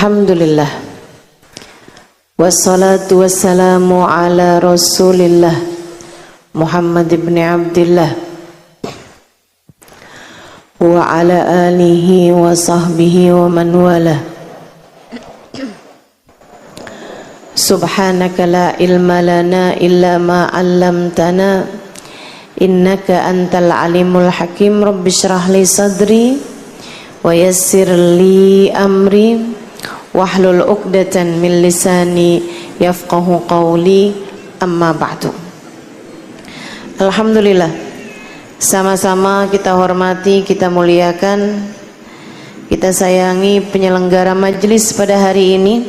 Alhamdulillah, wassalatu wassalamu ala rasulillah Muhammad ibn Abdillah wa ala alihi wa sahbihi wa man wala. Subhanaka la ilma lana illa ma 'allamtana innaka antal alimul hakim. Rabbi shrah li sadri wa yassir li amri wahlul 'uqdatan min lisani yafqahu qawli, amma ba'du. Alhamdulillah, sama-sama kita hormati, kita muliakan, kita sayangi penyelenggara majlis pada hari ini,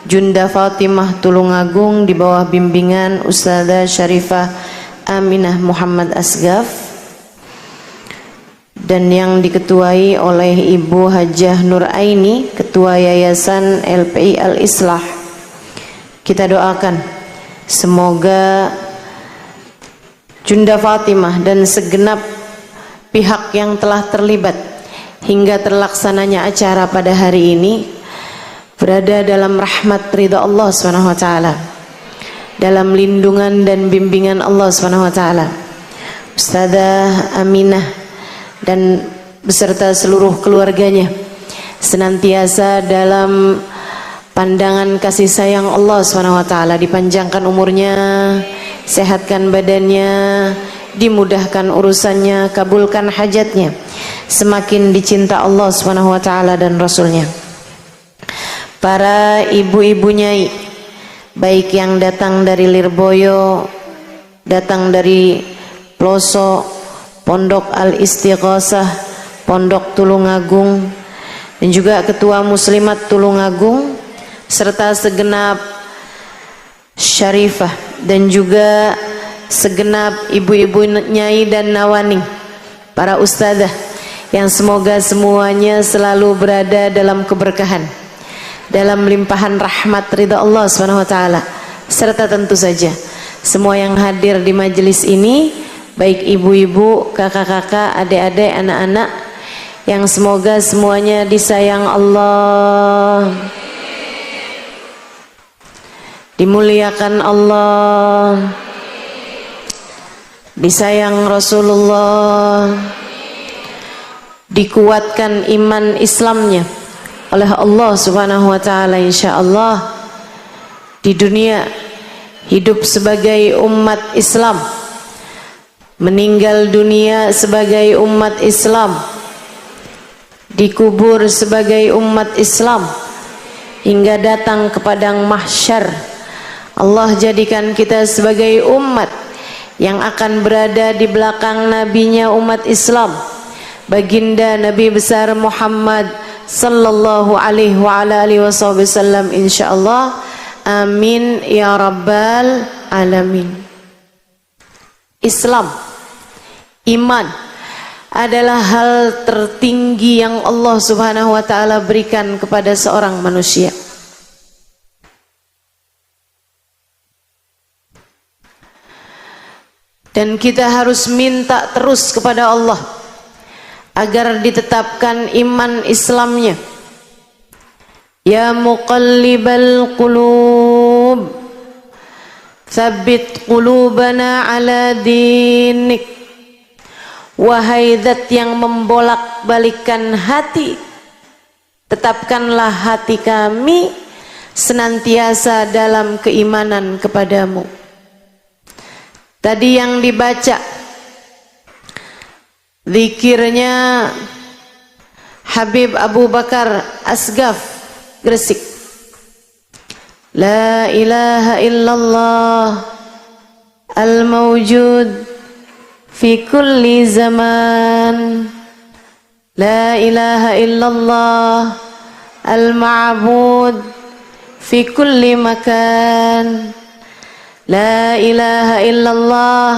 Junda Fatimah Tulungagung di bawah bimbingan Ustadzah Syarifah Aminah Muhammad Asgaf, dan yang diketuai oleh Ibu Hajah Nur Aini, Ketua Yayasan LPI Al-Islah. Kita doakan semoga Junda Fatimah dan segenap pihak yang telah terlibat hingga terlaksananya acara pada hari ini berada dalam rahmat ridha Allah SWT, dalam lindungan dan bimbingan Allah SWT. Ustadzah Aminah dan beserta seluruh keluarganya senantiasa dalam pandangan kasih sayang Allah SWT, dipanjangkan umurnya, sehatkan badannya, dimudahkan urusannya, kabulkan hajatnya, semakin dicinta Allah SWT dan Rasulnya. Para ibu-ibu nyai, baik yang datang dari Lirboyo, datang dari pelosok Pondok Al-Istighosah, Pondok Tulungagung, dan juga Ketua Muslimat Tulungagung, serta segenap syarifah dan juga segenap ibu-ibu nyai dan nawani, para ustadzah, yang semoga semuanya selalu berada dalam keberkahan, dalam limpahan rahmat ridha Allah SWT, serta tentu saja semua yang hadir di majelis ini, baik ibu-ibu, kakak-kakak, adik-adik, anak-anak, yang semoga semuanya disayang Allah, dimuliakan Allah, disayang Rasulullah, dikuatkan iman Islamnya oleh Allah Subhanahu wa taala, insyaallah di dunia hidup sebagai umat Islam, meninggal dunia sebagai umat Islam, dikubur sebagai umat Islam, hingga datang ke padang mahsyar. Allah jadikan kita sebagai umat yang akan berada di belakang nabinya umat Islam, baginda Nabi besar Muhammad sallallahu alaihi wa ala alihi wasallam, insyaallah. Amin ya rabbal alamin. Islam, iman adalah hal tertinggi yang Allah Subhanahu wa taala berikan kepada seorang manusia. Dan kita harus minta terus kepada Allah agar ditetapkan iman Islamnya. Ya muqallibal qulub, tsabbit qulubana ala dinik. Wahai zat yang membolak-balikkan hati, tetapkanlah hati kami senantiasa dalam keimanan kepadamu. Tadi yang dibaca zikirnya Habib Abu Bakar Asgaf Gresik. La ilaha illallah al-mawjud fi kulli zaman. La ilaha illallah al-ma'bud fi kulli makan. La ilaha illallah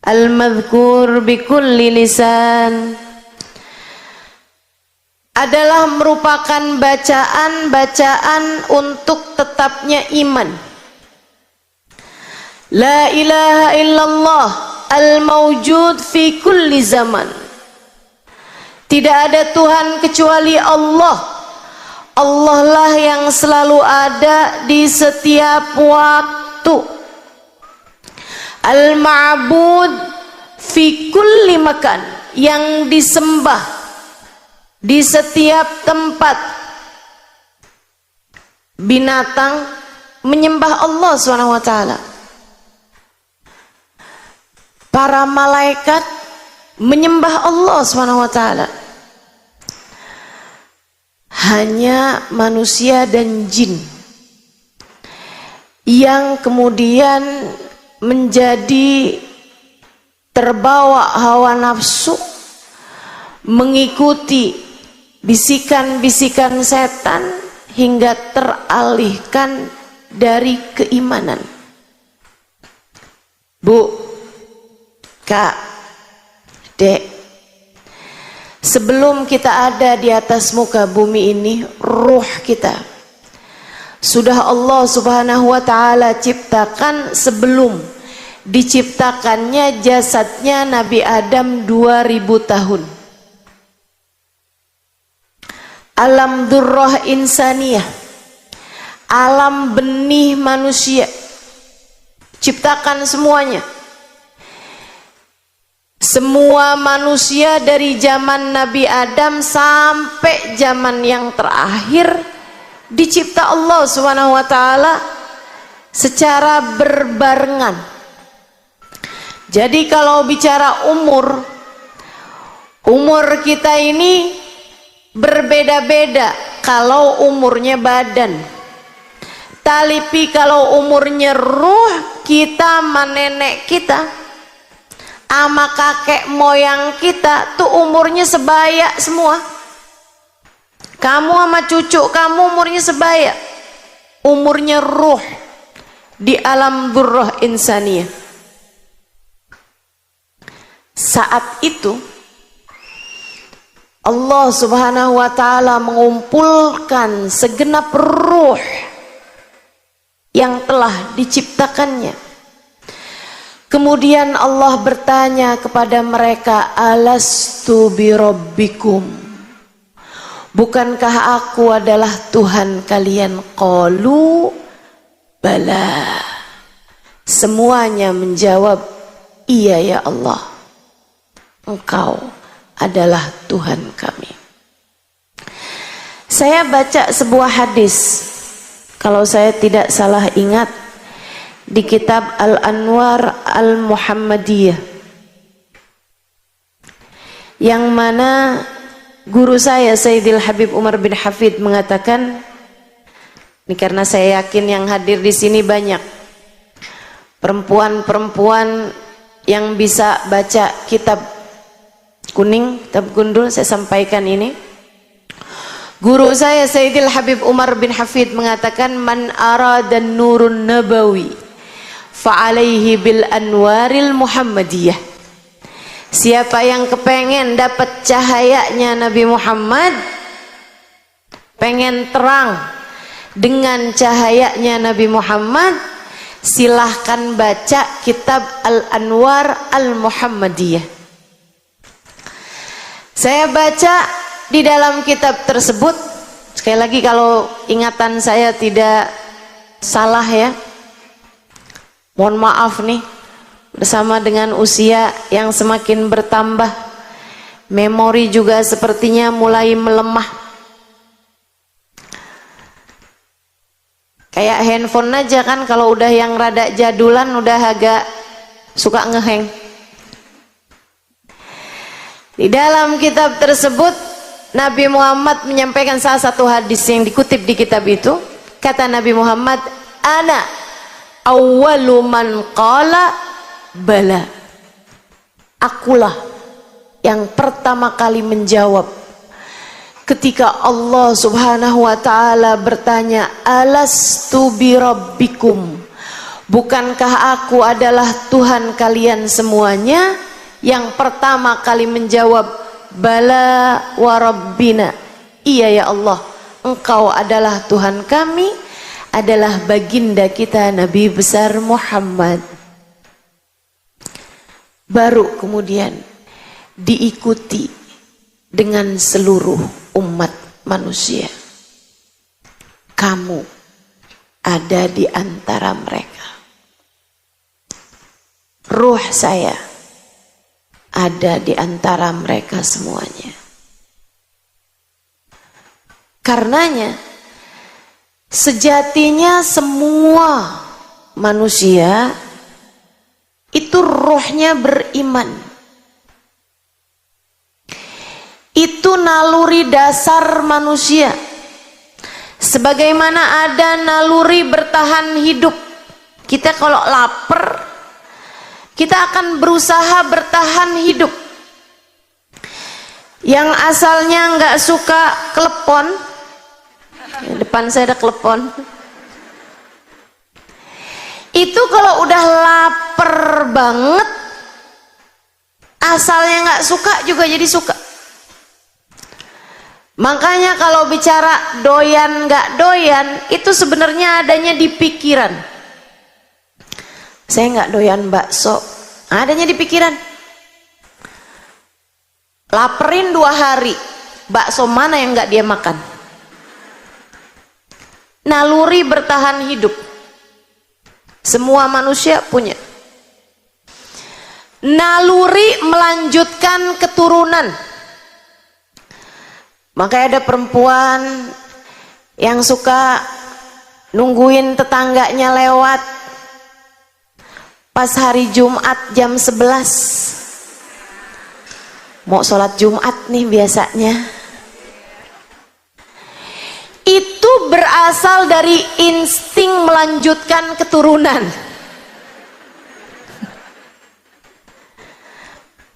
al-madhkur bi kulli lisan. Adalah merupakan bacaan-bacaan untuk tetapnya iman. La ilaha illallah al-mawjud fi kulli zaman. Tidak ada Tuhan kecuali Allah. Allah lah yang selalu ada di setiap waktu. Al-ma'bud fi kulli makan, yang disembah di setiap tempat. Binatang menyembah Allah SWT. Para malaikat menyembah Allah SWT. Hanya manusia dan jin yang kemudian menjadi terbawa hawa nafsu, mengikuti bisikan-bisikan setan hingga teralihkan dari keimanan. Bu, Kak, Dek, sebelum kita ada di atas muka bumi ini, ruh kita sudah Allah Subhanahu wa ta'ala ciptakan sebelum diciptakannya jasadnya Nabi Adam 2000 tahun. Alam durrah insaniyah, alam benih manusia, ciptakan semuanya. Semua manusia dari zaman Nabi Adam sampai zaman yang terakhir dicipta Allah Subhanahu wa ta'ala secara berbarengan. Jadi kalau bicara umur kita ini berbeda-beda kalau umurnya badan. Tapi kalau umurnya ruh kita sama nenek kita, ama kakek moyang kita tuh umurnya sebaya semua. Kamu sama cucu kamu umurnya sebaya. Umurnya ruh di alam durrah insaniyah. Saat itu Allah Subhanahu wa ta'ala mengumpulkan segenap ruh yang telah diciptakannya. Kemudian Allah bertanya kepada mereka, alastu birabbikum, bukankah aku adalah Tuhan kalian? Qalu bala. Semuanya menjawab, iya ya Allah, Engkau adalah Tuhan kami. Saya baca sebuah hadis, kalau saya tidak salah ingat, di kitab Al-Anwar Al-Muhammadiyah, yang mana guru saya Sayyidil Habib Umar bin Hafid mengatakan, ini karena saya yakin yang hadir di sini banyak perempuan-perempuan yang bisa baca kitab kuning, kitab gundul, saya sampaikan ini. Guru saya Sayyidil Habib Umar bin Hafid mengatakan, man arada nurun nabawi fa'alaihi bil anwaril muhammadiyah. Siapa yang kepengen dapat cahayanya Nabi Muhammad, pengen terang dengan cahayanya Nabi Muhammad, silahkan baca kitab Al-Anwar Al-Muhammadiyah. Saya baca di dalam kitab tersebut, sekali lagi kalau ingatan saya tidak salah ya, mohon maaf nih, bersama dengan usia yang semakin bertambah, memori juga sepertinya mulai melemah. Kayak handphone aja kan, kalau udah yang rada jadulan udah agak suka ngeheng. Di dalam kitab tersebut Nabi Muhammad menyampaikan salah satu hadis yang dikutip di kitab itu. Kata Nabi Muhammad, ana awwalu man qala bala. Akulah yang pertama kali menjawab ketika Allah Subhanahu wa ta'ala bertanya, alastu birabbikum, bukankah aku adalah Tuhan kalian semuanya? Yang pertama kali menjawab, bala wa rabbina, iya ya Allah, Engkau adalah Tuhan kami, adalah baginda kita Nabi besar Muhammad. Baru kemudian diikuti dengan seluruh umat manusia. Kamu ada di antara mereka. Ruh saya ada di antara mereka semuanya. Karenanya sejatinya semua manusia itu rohnya beriman. Itu naluri dasar manusia. Sebagaimana ada naluri bertahan hidup. Kita kalau lapar, kita akan berusaha bertahan hidup. Yang asalnya nggak suka klepon, depan saya ada klepon. Itu kalau udah lapar banget, asalnya nggak suka juga jadi suka. Makanya kalau bicara doyan nggak doyan, itu sebenarnya adanya di pikiran. Saya nggak doyan bakso, adanya di pikiran. Laperin 2 hari, bakso mana yang nggak dia makan? Naluri bertahan hidup. Semua manusia punya. Naluri melanjutkan keturunan. Makanya ada perempuan yang suka nungguin tetangganya lewat pas hari Jumat jam 11. Mau sholat Jumat nih biasanya. Itu berasal dari insting melanjutkan keturunan.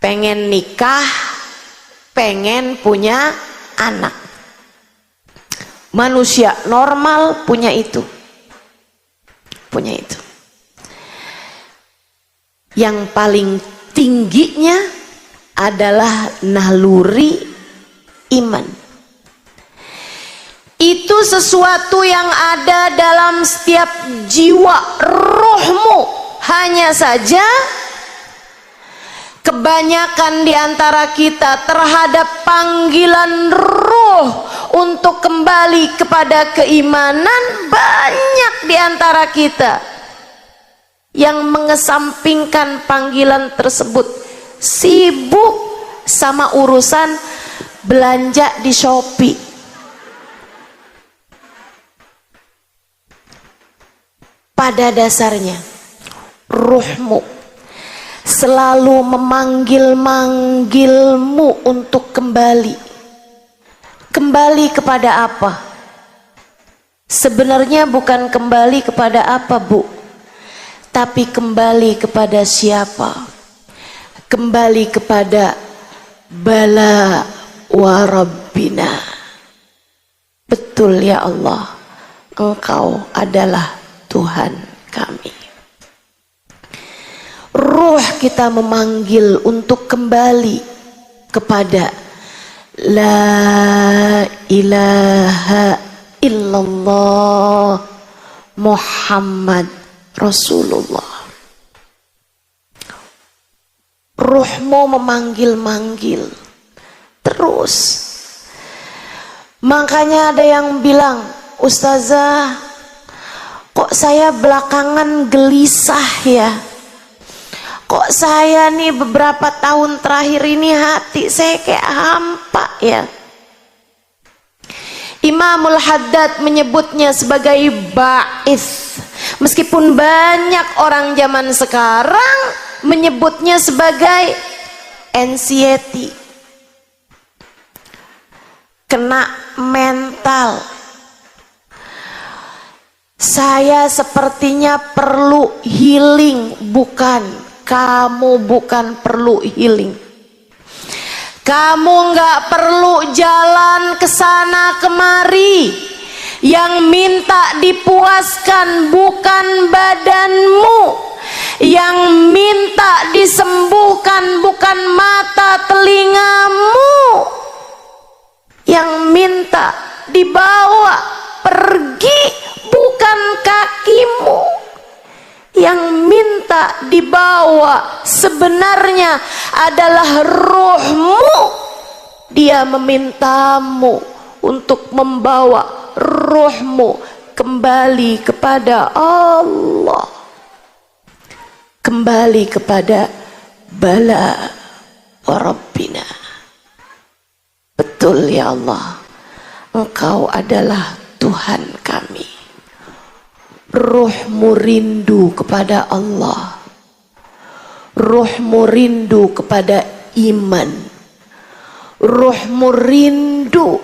Pengen nikah, pengen punya anak. Manusia normal punya itu. Punya itu. Yang paling tingginya adalah naluri iman. Itu sesuatu yang ada dalam setiap jiwa rohmu. Hanya saja kebanyakan di antara kita terhadap panggilan roh untuk kembali kepada keimanan, banyak di antara kita yang mengesampingkan panggilan tersebut, sibuk sama urusan belanja di Shopee. Pada dasarnya ruhmu selalu memanggil-manggilmu untuk kembali. Kembali kepada apa? Sebenarnya bukan kembali kepada apa, Bu, tapi kembali kepada siapa? Kembali kepada Bala wa Rabbina. Betul ya Allah, Engkau adalah Tuhan kami. Ruh kita memanggil untuk kembali kepada La ilaha illallah Muhammad Rasulullah. Ruhmu memanggil-manggil terus. Makanya ada yang bilang, Ustazah, kok saya belakangan gelisah ya? Kok saya nih beberapa tahun terakhir ini hati saya kayak hampa ya? Imamul Haddad menyebutnya sebagai ba'is. Meskipun banyak orang zaman sekarang menyebutnya sebagai anxiety. Kena mental. Saya sepertinya perlu healing. Bukan. Kamu bukan perlu healing. Kamu nggak perlu jalan ke sana kemari. Yang minta dipuaskan bukan badanmu. Yang minta disembuhkan bukan mata telingamu. Yang minta dibawa pergi bukan kakimu. Yang minta dibawa sebenarnya adalah rohmu Dia memintamu untuk membawa ruhmu kembali kepada Allah, kembali kepada bala wa rabbina. Betul ya Allah, Engkau adalah Tuhan kami. Ruhmu rindu kepada Allah, ruhmu rindu kepada iman, ruhmu rindu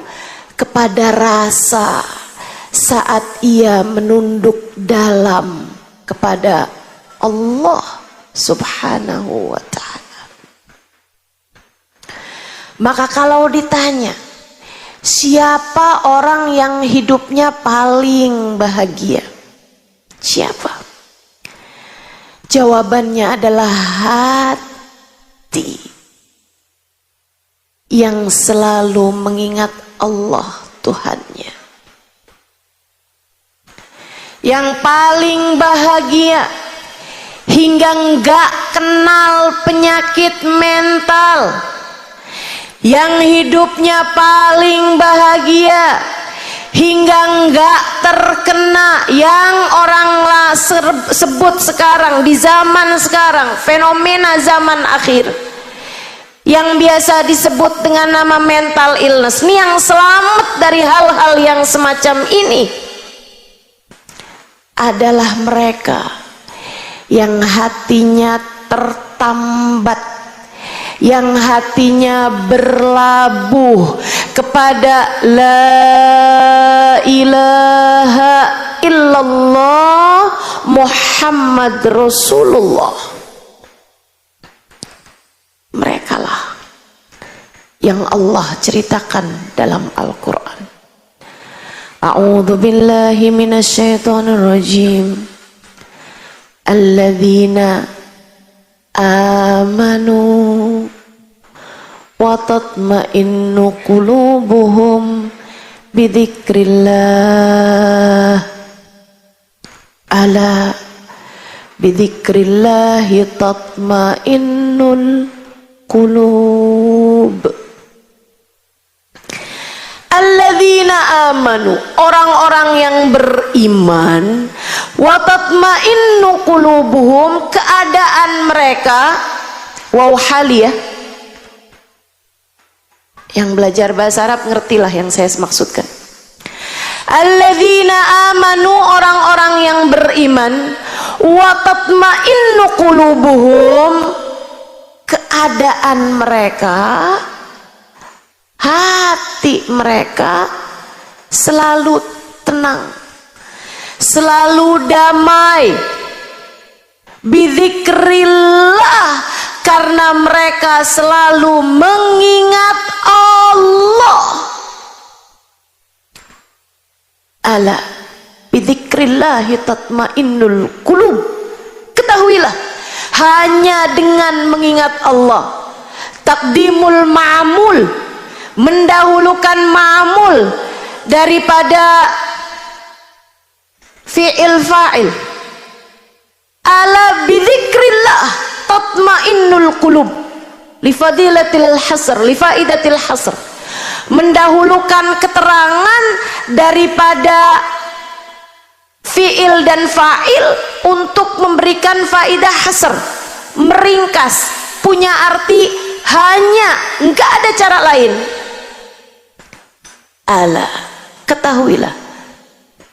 kepada rasa saat ia menunduk dalam kepada Allah subhanahu wa ta'ala. Maka kalau ditanya siapa orang yang hidupnya paling bahagia, siapa? Jawabannya adalah hati yang selalu mengingat Allah Tuhannya. Yang paling bahagia hingga enggak kenal penyakit mental. Yang hidupnya paling bahagia hingga enggak terkena yang orang sebut sekarang di zaman sekarang, fenomena zaman akhir yang biasa disebut dengan nama mental illness. Ini yang selamat dari hal-hal yang semacam ini adalah mereka yang hatinya tertambat, yang hatinya berlabuh kepada la ilaha illallah Muhammad Rasulullah. Merekalah yang Allah ceritakan dalam Al-Quran. A'udzu billahi minasyaitonir rajim. Alladzina amanu wa tatma'innu qulubuhum bidzikrillah. Ala bidzikrillahi tatma'innul qulub. Alladzina amanu, orang-orang yang beriman, wa tatma'innu qulubuhum, keadaan mereka, waw haliyah. Yang belajar bahasa Arab ngertilah yang saya maksudkan. Alladzina amanu, orang-orang yang beriman, wa tatma'innu qulubuhum, keadaan mereka, hati mereka selalu tenang, selalu damai, bidzikrillah, karena mereka selalu mengingat Allah. Ala bidzikrillahi tatmainnul qulub. Ketahuilah, hanya dengan mengingat Allah, takdimul ma'mul, mendahulukan ma'mul daripada fi'il fa'il. Ala bidzikrillah tatmainnul qulub, li fadilatil hasr, li faidatil hasr, mendahulukan keterangan daripada fi'il dan fa'il untuk memberikan faidah hasr, meringkas, punya arti hanya, enggak ada cara lain. Ala, ketahuilah,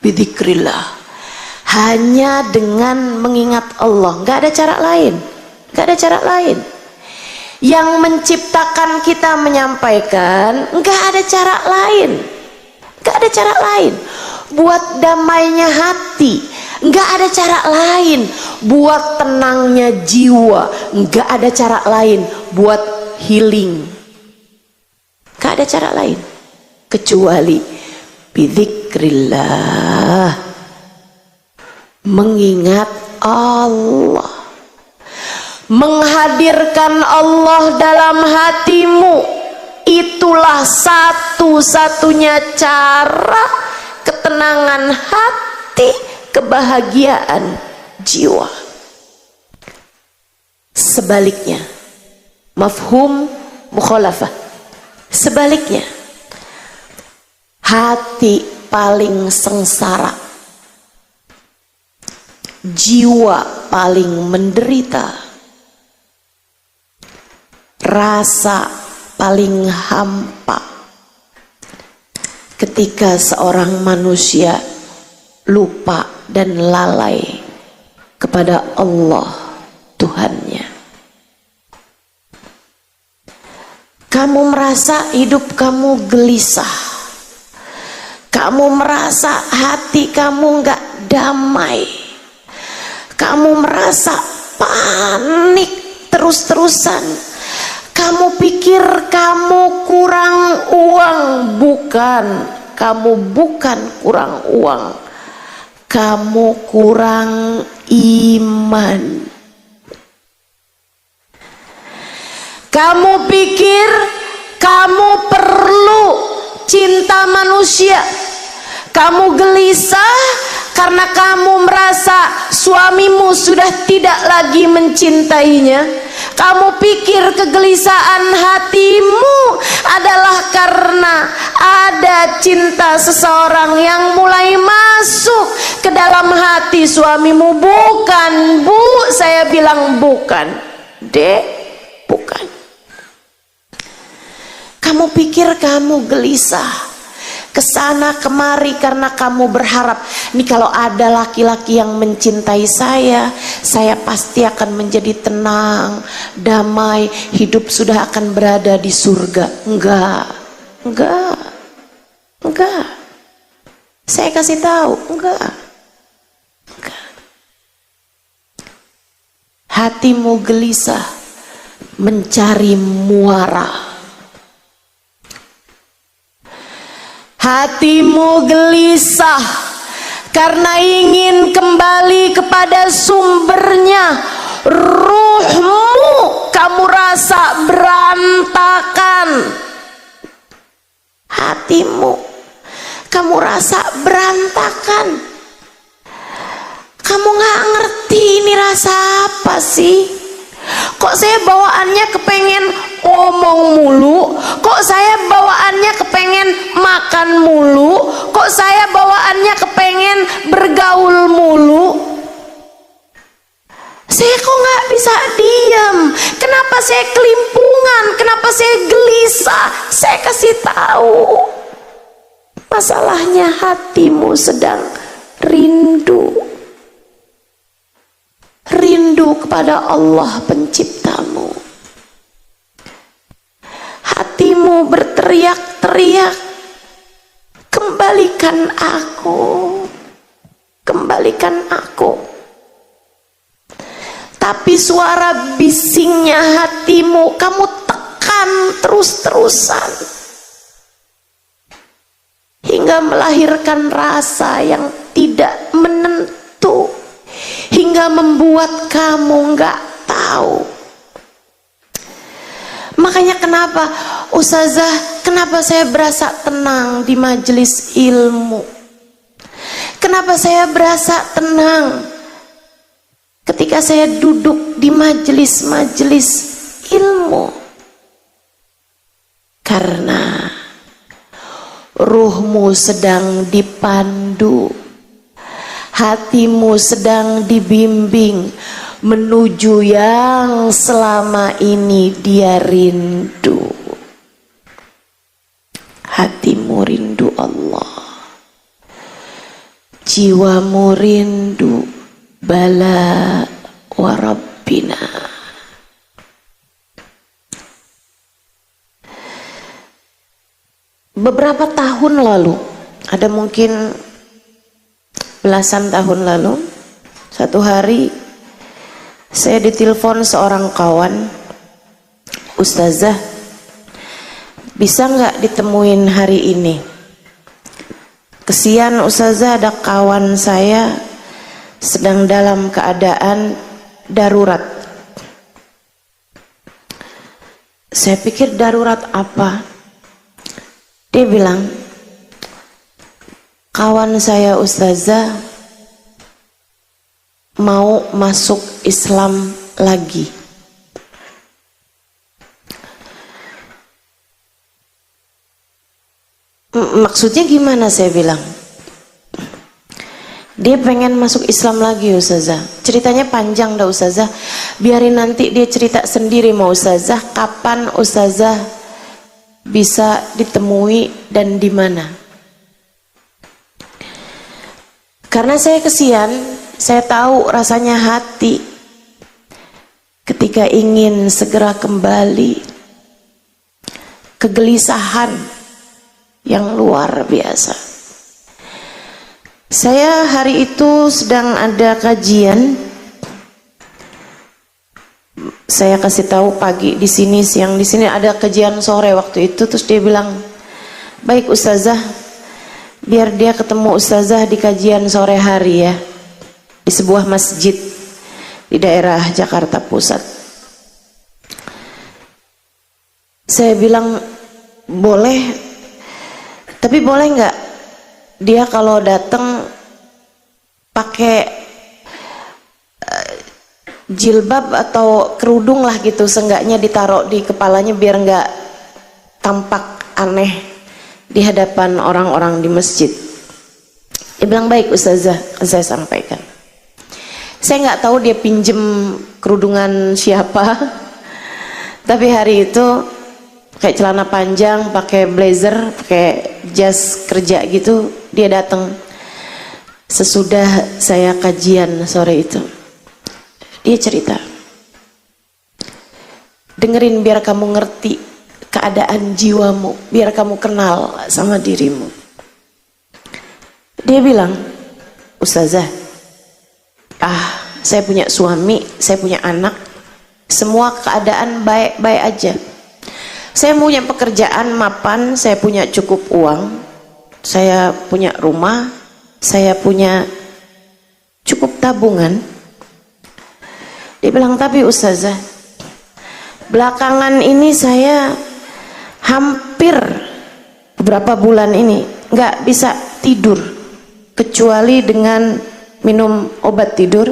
bidzikrillah, hanya dengan mengingat Allah, enggak ada cara lain, enggak ada cara lain. Yang menciptakan kita menyampaikan, enggak ada cara lain, enggak ada cara lain. Buat damainya hati, enggak ada cara lain. Buat tenangnya jiwa, enggak ada cara lain. Buat healing, enggak ada cara lain kecuali bidzikrillah, mengingat Allah, menghadirkan Allah dalam hatimu. Itulah satu-satunya cara ketenangan hati, kebahagiaan jiwa. Sebaliknya, mafhum mukhalafah, Sebaliknya, hati paling sengsara, jiwa paling menderita, rasa paling hampa ketika seorang manusia lupa dan lalai kepada Allah Tuhannya. Kamu merasa hidup kamu gelisah, kamu merasa hati kamu gak damai, kamu merasa panik terus-terusan, kamu pikir kamu kurang uang. Bukan, kamu bukan kurang uang, kamu kurang iman. Kamu pikir kamu perlu cinta manusia. Kamu gelisah karena kamu merasa suamimu sudah tidak lagi mencintainya. Kamu pikir kegelisahan hatimu adalah karena ada cinta seseorang yang mulai masuk ke dalam hati suamimu. Bukan, Bu, saya bilang bukan. Dek, bukan. Kamu pikir kamu gelisah kesana kemari karena kamu berharap, nih kalau ada laki-laki yang mencintai saya pasti akan menjadi tenang, damai, hidup sudah akan berada di surga. Enggak. Saya kasih tahu, enggak. Hatimu gelisah mencari muara. Hatimu gelisah karena ingin kembali kepada sumbernya. Ruhmu kamu rasa berantakan. Hatimu kamu rasa berantakan. Kamu gak ngerti ini rasa apa sih? Kok saya bawaannya kepengen ngomong mulu? Kok saya bawaannya kepengen makan mulu? Kok saya bawaannya kepengen bergaul mulu? Saya kok gak bisa diam? Kenapa saya kelimpungan? Kenapa saya gelisah? Saya kasih tahu, masalahnya hatimu sedang rindu. Rindu kepada Allah penciptamu. Hatimu berteriak-teriak, kembalikan aku, kembalikan aku. Tapi suara bisingnya hatimu kamu tekan terus-terusan hingga melahirkan rasa yang tidak menentu, hingga membuat kamu nggak tahu. Makanya kenapa Ustazah, kenapa saya berasa tenang di majelis ilmu? Kenapa saya berasa tenang ketika saya duduk di majelis-majelis ilmu? Karena ruhmu sedang dipandu, hatimu sedang dibimbing menuju yang selama ini dia rindu. Hatimu rindu Allah, jiwamu rindu bala warabbina. Beberapa tahun lalu, ada mungkin belasan tahun lalu, satu hari saya ditelepon seorang kawan, Ustazah, bisa nggak ditemuin hari ini? Kesian Ustazah, ada kawan saya sedang dalam keadaan darurat. Saya pikir darurat apa? Dia bilang, kawan saya Ustazah mau masuk Islam lagi. Maksudnya gimana, saya bilang. Dia pengen masuk Islam lagi Ustazah. Ceritanya panjang dah Ustazah. Biarin nanti dia cerita sendiri mau Ustazah. Kapan Ustazah bisa ditemui dan di mana? Karena saya kesian, saya tahu rasanya hati ketika ingin segera kembali, kegelisahan yang luar biasa. Saya hari itu sedang ada kajian. Saya kasih tahu pagi di sini, siang di sini, ada kajian sore waktu itu. Terus dia bilang, baik Ustazah, biar dia ketemu Ustazah di kajian sore hari ya, di sebuah masjid di daerah Jakarta Pusat. Saya bilang boleh, tapi boleh nggak dia kalau datang pakai jilbab atau kerudung lah gitu, seenggaknya ditaruh di kepalanya biar nggak tampak aneh di hadapan orang-orang di masjid. Dia bilang baik Ustazah, saya sampaikan. Saya nggak tahu dia pinjem kerudungan siapa, tapi hari itu pakai celana panjang, pakai blazer, pakai jas kerja gitu, dia datang sesudah saya kajian sore itu. Dia cerita, dengerin biar kamu ngerti keadaan jiwamu, biar kamu kenal sama dirimu. Dia bilang, Ustazah, saya punya suami, saya punya anak, semua keadaan baik-baik aja. Saya punya pekerjaan mapan, saya punya cukup uang, saya punya rumah, saya punya cukup tabungan. Dia bilang, tapi Ustazah, belakangan ini saya hampir beberapa bulan ini nggak bisa tidur kecuali dengan minum obat tidur.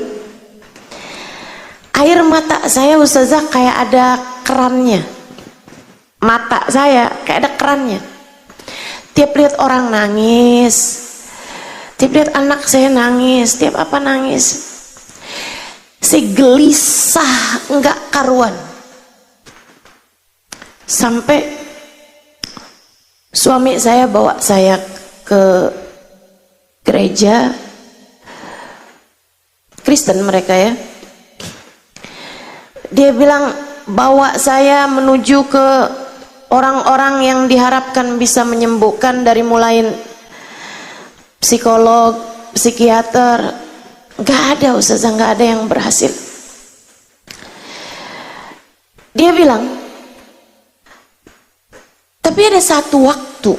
Air mata saya Ustazah kayak ada kerannya. Mata saya kayak ada kerannya. Tiap lihat orang nangis, tiap lihat anak saya nangis, tiap apa nangis, saya gelisah enggak karuan. Sampai suami saya bawa saya ke gereja Kristen mereka ya. Dia bilang bawa saya menuju ke orang-orang yang diharapkan bisa menyembuhkan, dari mulai psikolog, psikiater. Gak ada Ustazah, gak ada yang berhasil. Dia bilang, tapi ada satu waktu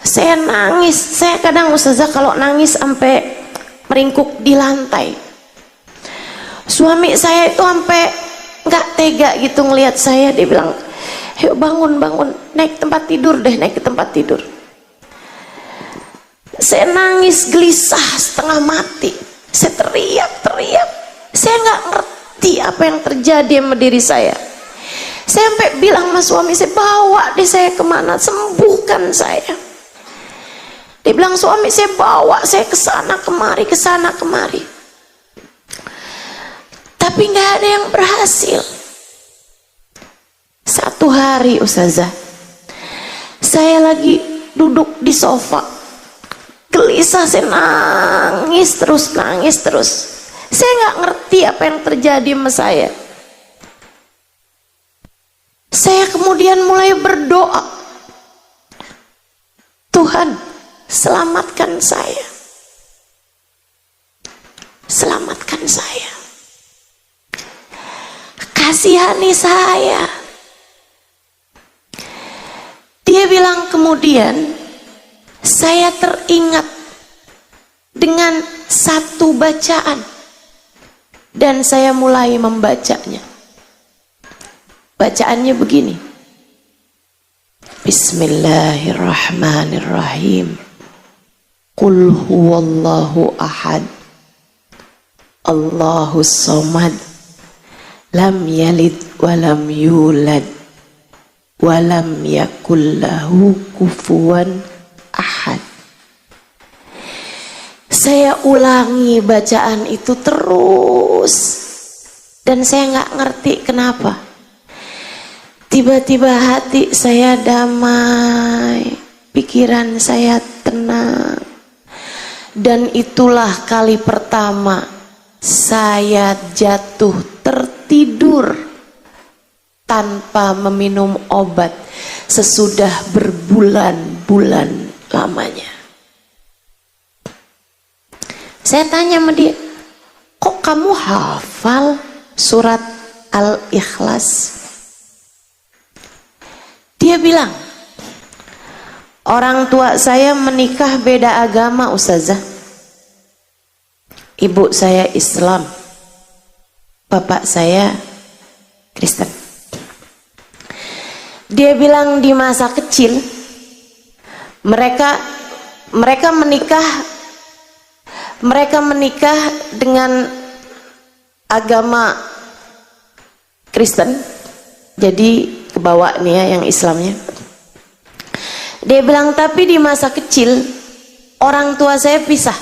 saya nangis. Saya kadang Ustazah kalau nangis sampai meringkuk di lantai. Suami saya itu sampai gak tega gitu ngelihat saya. Dia bilang, yuk bangun, naik tempat tidur deh, naik ke tempat tidur. Saya nangis gelisah setengah mati. Saya teriak. Saya nggak ngerti apa yang terjadi sama diri saya. Saya sampai bilang sama suami saya, bawa deh saya kemana, sembuhkan saya. Dia bilang, suami saya bawa saya kesana kemari. Tapi nggak ada yang berhasil. Satu hari Ustazah, saya lagi duduk di sofa, gelisah, saya nangis terus. Saya nggak ngerti apa yang terjadi sama saya. Saya kemudian mulai berdoa, Tuhan selamatkan saya, kasihani saya. Dia bilang kemudian saya teringat dengan satu bacaan dan saya mulai membacanya. Bacaannya begini, Bismillahirrahmanirrahim. Qul huwallahu ahad, Allahus samad, lam yalid walam yulad walam yakul lahu kufuwan ahad. Saya ulangi bacaan itu terus dan saya nggak ngerti kenapa. Tiba-tiba hati saya damai, pikiran saya tenang. Dan itulah kali pertama saya jatuh tertidur tanpa meminum obat sesudah berbulan-bulan lamanya. Saya tanya sama dia, kok kamu hafal surat Al-Ikhlas? Dia bilang, orang tua saya menikah beda agama Ustazah. Ibu saya Islam, bapak saya Kristen. Dia bilang di masa kecil mereka menikah dengan agama Kristen. Jadi kebawa nih ya yang Islamnya. Dia bilang tapi di masa kecil orang tua saya pisah,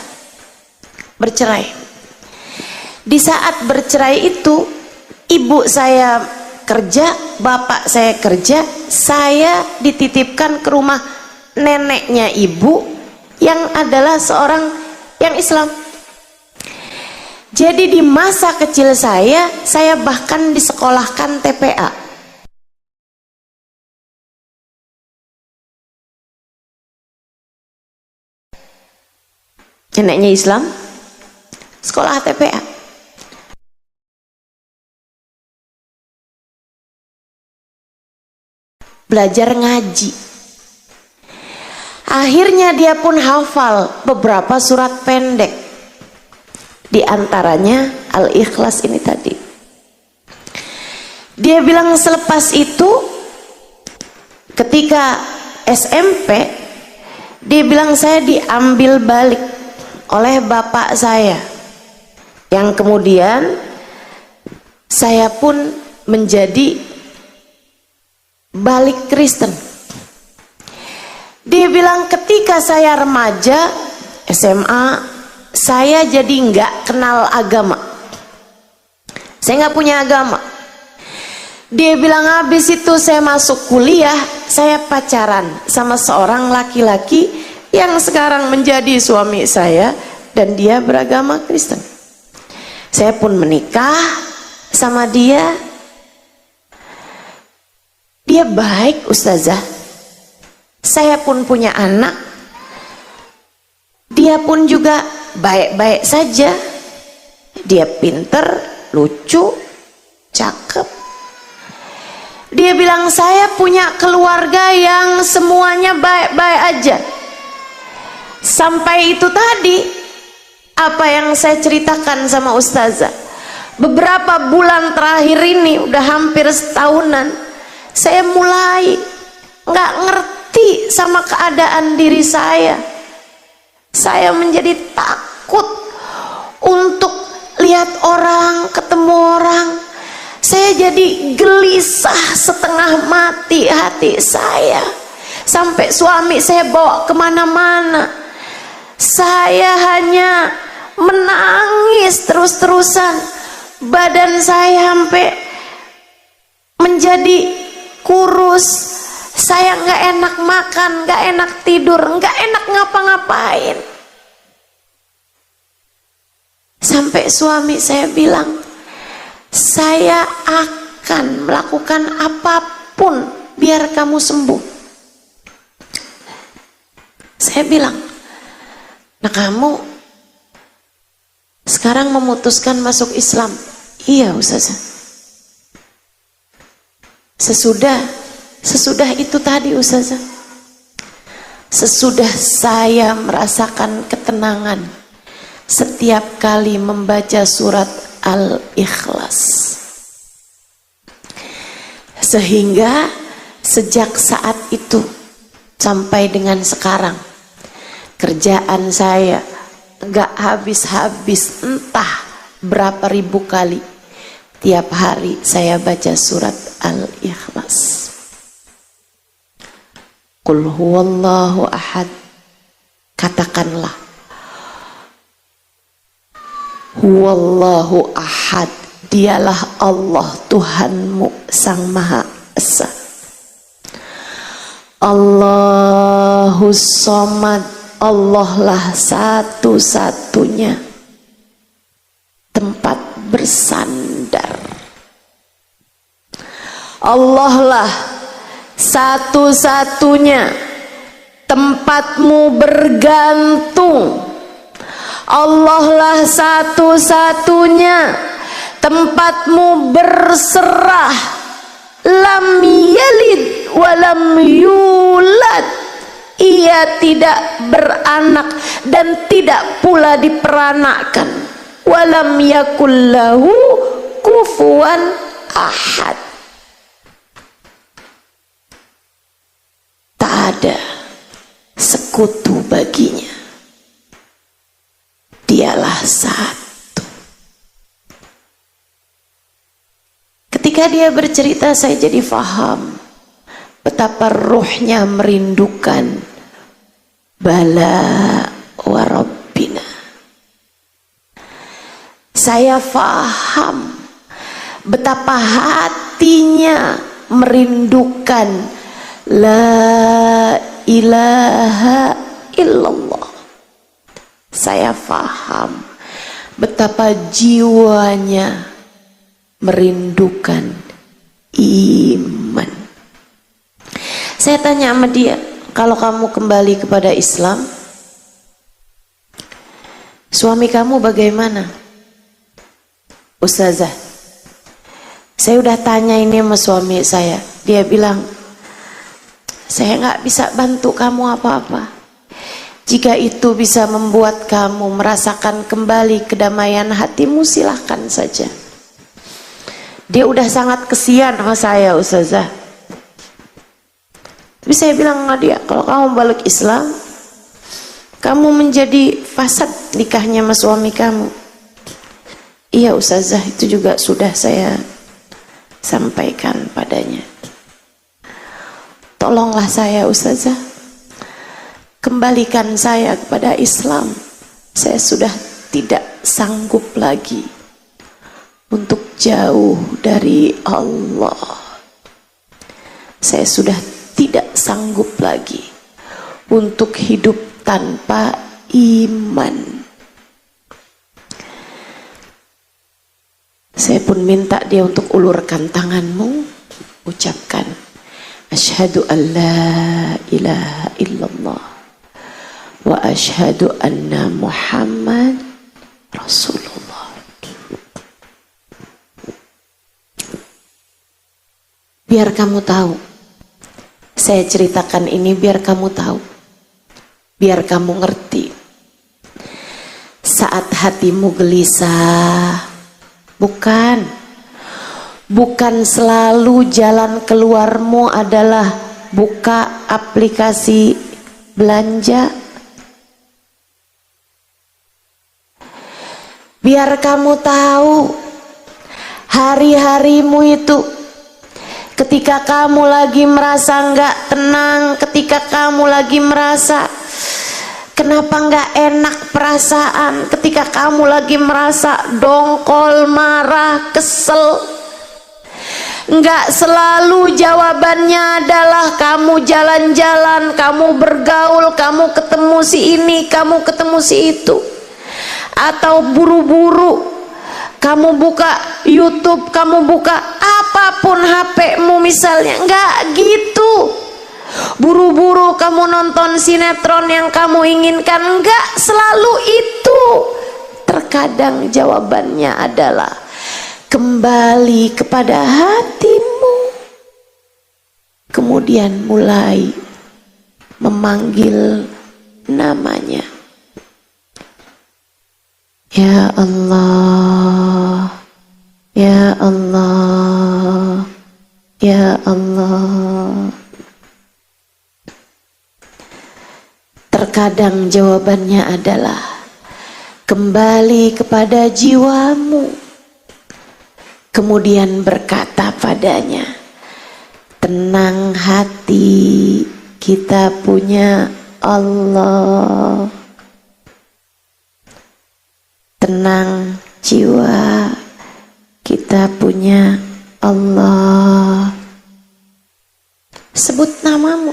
bercerai. Di saat bercerai itu ibu saya kerja, bapak saya kerja, saya dititipkan ke rumah neneknya ibu yang adalah seorang yang Islam. Jadi di masa kecil saya bahkan disekolahkan TPA. Neneknya Islam, sekolah TPA. Belajar ngaji. Akhirnya dia pun hafal beberapa surat pendek. Di antaranya Al-Ikhlas ini tadi. Dia bilang selepas itu ketika SMP, dia bilang saya diambil balik oleh bapak saya, yang kemudian saya pun menjadi balik Kristen. Dia bilang ketika saya remaja SMA, saya jadi nggak kenal agama, saya nggak punya agama. Dia bilang habis itu saya masuk kuliah, saya pacaran sama seorang laki-laki yang sekarang menjadi suami saya dan dia beragama Kristen. Saya pun menikah sama dia. Dia baik Ustazah. Saya pun punya anak. Dia pun juga baik-baik saja. Dia pinter, lucu, cakep. Dia bilang saya punya keluarga yang semuanya baik-baik aja. Sampai itu tadi apa yang saya ceritakan sama Ustazah. Beberapa bulan terakhir ini udah hampir setahunan, saya mulai nggak ngerti sama keadaan diri saya. Saya menjadi takut untuk lihat orang, ketemu orang. Saya jadi gelisah setengah mati hati saya. Sampai suami saya bawa kemana-mana. Saya hanya menangis terus-terusan. Badan saya sampai menjadi kurus. Saya nggak enak makan, nggak enak tidur, nggak enak ngapa-ngapain. Sampai suami saya bilang, saya akan melakukan apapun biar kamu sembuh. Saya bilang, nah kamu sekarang memutuskan masuk Islam? Iya Ustazah. Sesudah itu tadi Ustazah, sesudah saya merasakan ketenangan setiap kali membaca surat Al-Ikhlas, sehingga sejak saat itu sampai dengan sekarang kerjaan saya gak habis-habis, entah berapa ribu kali tiap hari saya baca surat Al-Ikhlas. Qul huwallahu ahad. Katakanlah, huwallahu ahad, dialah Allah Tuhanmu Sang Maha Esa. Allahus Somad, Allah lah satu-satunya tempat bersandar. Allah lah satu-satunya tempatmu bergantung. Allah lah satu-satunya tempatmu berserah. Lam yalid walam yulad, ia tidak beranak dan tidak pula diperanakkan. Walam yakullahu kufuwan ahad, tak ada sekutu baginya, dialah satu. Ketika dia bercerita, saya jadi faham betapa ruhnya merindukan bala wa rabbina. Saya faham betapa hatinya merindukan la ilaha illallah. Saya faham betapa jiwanya merindukan iman. Saya tanya sama dia, kalau kamu kembali kepada Islam, suami kamu bagaimana? Ustazah, saya udah tanya ini sama suami saya. Dia bilang, saya nggak bisa bantu kamu apa-apa. Jika itu bisa membuat kamu merasakan kembali kedamaian hatimu, silahkan saja. Dia udah sangat kesian sama saya, Ustazah. Tapi saya bilang sama dia, kalau kamu balik Islam, kamu menjadi fasad nikahnya sama suami kamu. Iya Ustazah, itu juga sudah saya sampaikan padanya. Tolonglah saya Ustazah, kembalikan saya kepada Islam. Saya sudah tidak sanggup lagi untuk jauh dari Allah. Saya sudah tidak sanggup lagi untuk hidup tanpa iman. Saya pun minta dia untuk ulurkan tanganmu, ucapkan asyhadu an la ilaha illallah wa asyhadu anna Muhammad Rasulullah. Biar kamu tahu, saya ceritakan ini biar kamu tahu, biar kamu ngerti. Saat hatimu gelisah, bukan selalu jalan keluarmu adalah buka aplikasi belanja. Biar kamu tahu, hari-harimu itu ketika kamu lagi merasa nggak tenang, ketika kamu lagi merasa kenapa nggak enak perasaan, ketika kamu lagi merasa dongkol, marah, kesel, nggak selalu jawabannya adalah kamu jalan-jalan, kamu bergaul, kamu ketemu si ini, kamu ketemu si itu, atau buru-buru kamu buka YouTube, kamu buka apapun HP-mu misalnya. Enggak gitu. Buru-buru kamu nonton sinetron yang kamu inginkan. Enggak selalu itu. Terkadang jawabannya adalah kembali kepada hatimu, kemudian mulai memanggil namanya. Ya Allah, Ya Allah, Ya Allah. Terkadang jawabannya adalah kembali kepada jiwamu, kemudian berkata padanya, tenang hati, kita punya Allah. Tenang jiwa, kita punya Allah. Sebut namamu.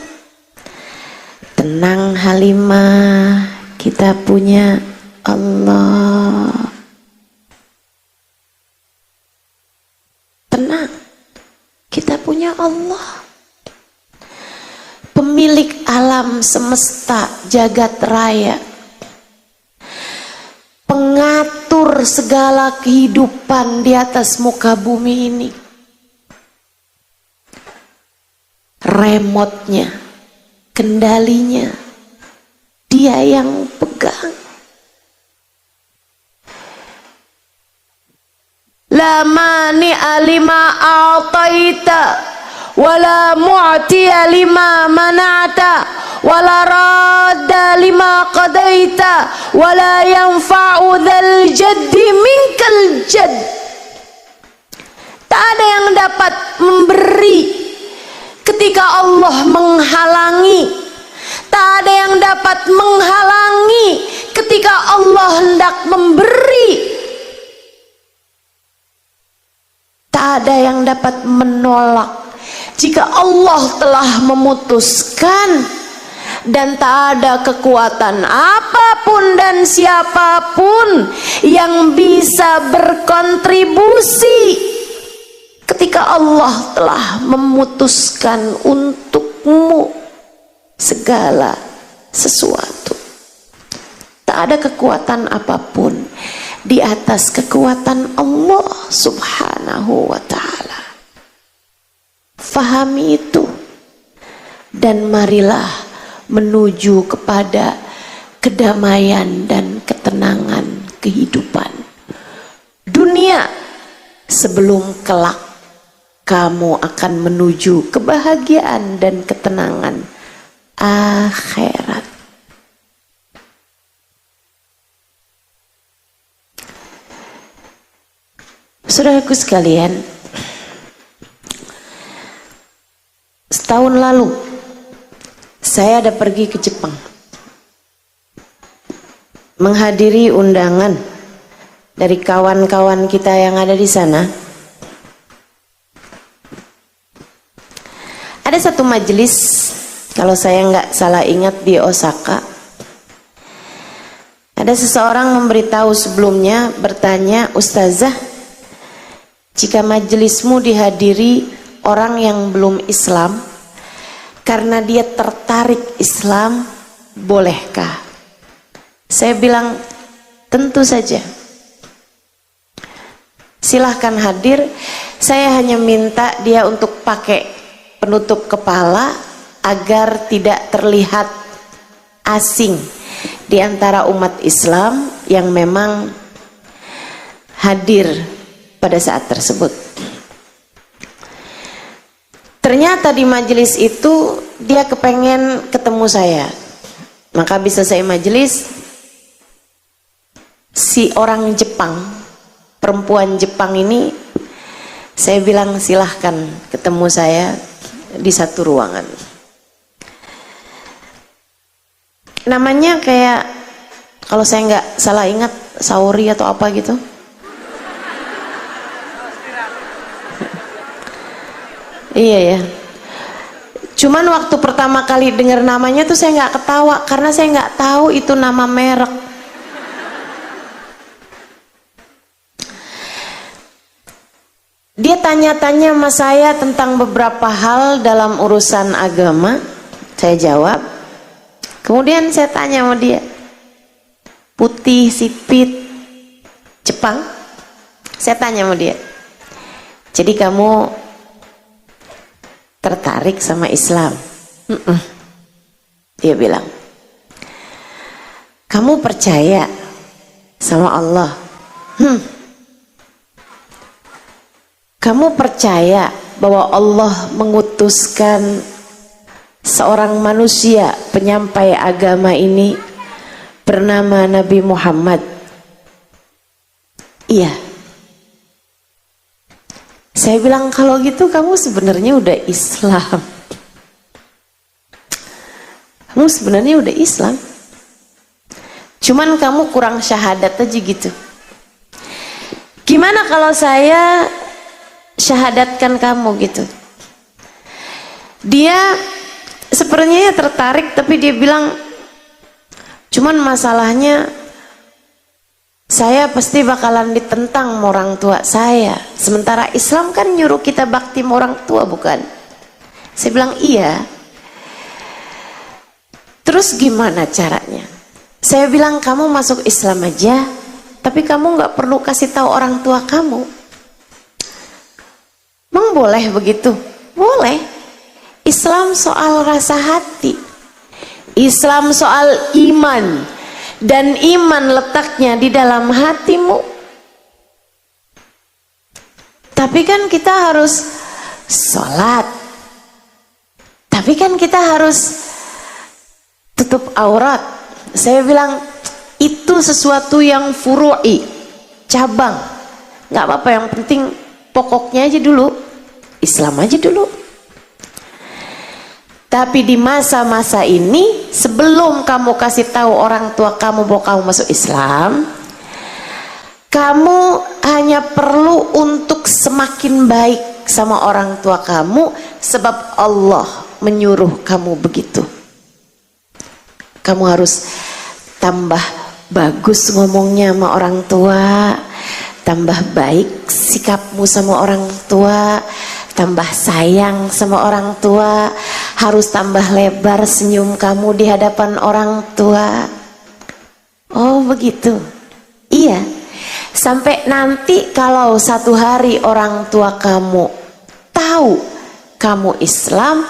Tenang Halimah, kita punya Allah. Tenang, kita punya Allah. Pemilik alam semesta jagat raya, pengatur segala kehidupan di atas muka bumi ini, remote-nya, kendalinya, dia yang pegang. La mani'a lima a'taita wala mu'tiya lima mana'ta wala radda lima qadaita wala yanfa'u dzal jaddi minkal jadd. Tak ada yang dapat memberi ketika Allah menghalangi. Tak ada yang dapat menghalangi ketika Allah hendak memberi. Tak ada yang dapat menolak jika Allah telah memutuskan, dan tak ada kekuatan apapun dan siapapun yang bisa berkontribusi ketika Allah telah memutuskan untukmu segala sesuatu. Tak ada kekuatan apapun di atas kekuatan Allah Subhanahu wa ta'ala. Fahami itu dan marilah menuju kepada kedamaian dan ketenangan kehidupan dunia sebelum kelak kamu akan menuju kebahagiaan dan ketenangan akhirat. Saudaraku sekalian, setahun lalu saya ada pergi ke Jepang menghadiri undangan dari kawan-kawan kita yang ada di sana. Ada satu majelis, kalau saya nggak salah ingat, di Osaka. Ada seseorang memberitahu sebelumnya, bertanya, "Ustazah, jika majelismu dihadiri orang yang belum Islam, karena dia tertarik Islam, bolehkah?" Saya bilang, tentu saja. Silahkan hadir. Saya hanya minta dia untuk pakai penutup kepala agar tidak terlihat asing di antara umat Islam yang memang hadir pada saat tersebut. Ternyata di majelis itu dia kepengen ketemu saya. Maka bisa saya majelis, si orang Jepang, perempuan Jepang ini, saya bilang silahkan ketemu saya di satu ruangan. Namanya kayak, kalau saya nggak salah ingat, Saori atau apa gitu. Iya ya. Cuman waktu pertama kali dengar namanya tuh saya nggak ketawa karena saya nggak tahu itu nama merek. Dia tanya-tanya sama saya tentang beberapa hal dalam urusan agama. Saya jawab. Kemudian saya tanya sama dia, putih, sipit, Jepang. Saya tanya sama dia, jadi kamu tertarik sama Islam? Dia bilang, kamu percaya sama Allah? Kamu percaya bahwa Allah mengutuskan seorang manusia penyampai agama ini bernama Nabi Muhammad? Iya. Saya bilang, kalau gitu kamu sebenarnya udah Islam. Kamu sebenarnya udah Islam, cuman kamu kurang syahadat aja gitu. Gimana kalau saya syahadatkan kamu gitu? Dia sepertinya tertarik, tapi dia bilang, cuman masalahnya saya pasti bakalan ditentang sama orang tua saya. Sementara Islam kan nyuruh kita bakti sama orang tua, bukan? Saya bilang iya. Terus gimana caranya? Saya bilang kamu masuk Islam aja, tapi kamu nggak perlu kasih tahu orang tua kamu. Emang boleh begitu? Boleh. Islam soal rasa hati, Islam soal iman, dan iman letaknya di dalam hatimu. Tapi kan kita harus sholat, tapi kan kita harus tutup aurat. Saya bilang itu sesuatu yang furu'i, cabang, nggak apa-apa, yang penting pokoknya aja dulu, Islam aja dulu. Tapi di masa-masa ini, sebelum kamu kasih tahu orang tua kamu bahwa kamu masuk Islam, kamu hanya perlu untuk semakin baik sama orang tua kamu, sebab Allah menyuruh kamu begitu. Kamu harus tambah bagus ngomongnya sama orang tua, tambah baik sikapmu sama orang tua, tambah sayang sama orang tua, harus tambah lebar senyum kamu di hadapan orang tua. Oh begitu? Iya. Sampai nanti kalau satu hari orang tua kamu tahu kamu Islam,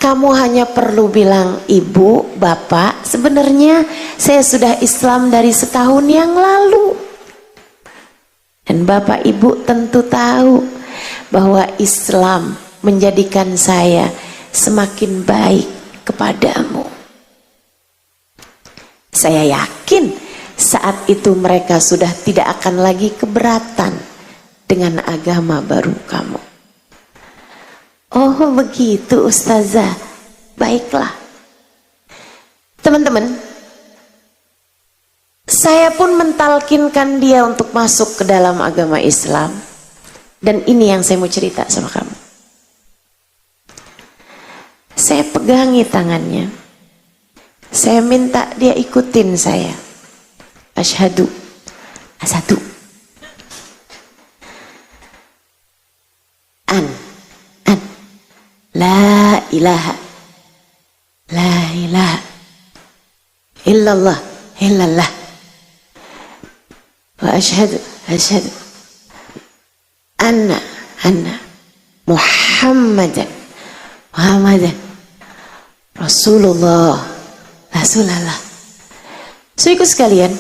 kamu hanya perlu bilang, ibu, bapak, sebenarnya saya sudah Islam dari setahun yang lalu. Dan bapak ibu tentu tahu bahwa Islam menjadikan saya semakin baik kepadamu. Saya yakin saat itu mereka sudah tidak akan lagi keberatan dengan agama baru kamu. Oh begitu ustazah, baiklah. Teman-teman, saya pun mentalkinkan dia untuk masuk ke dalam agama Islam. Dan ini yang saya mau cerita sama kamu. Saya pegangi tangannya, saya minta dia ikutin saya. Asyhadu, asadu, an, la ilaha, illallah, wa asyhadu, anna Muhammadan Rasulullah. Saudaraku sekalian,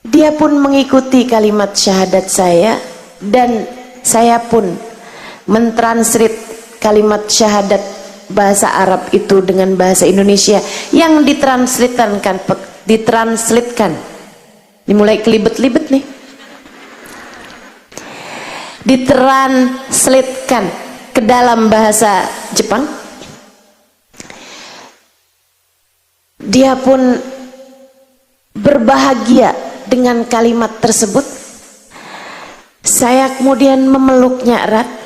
dia pun mengikuti kalimat syahadat saya, dan saya pun mentranslate kalimat syahadat bahasa Arab itu dengan bahasa Indonesia yang ditranslatekan. Dimulai kelibet-libet nih. Ditranslatekan ke dalam bahasa Jepang. Dia pun berbahagia dengan kalimat tersebut. Saya kemudian memeluknya erat.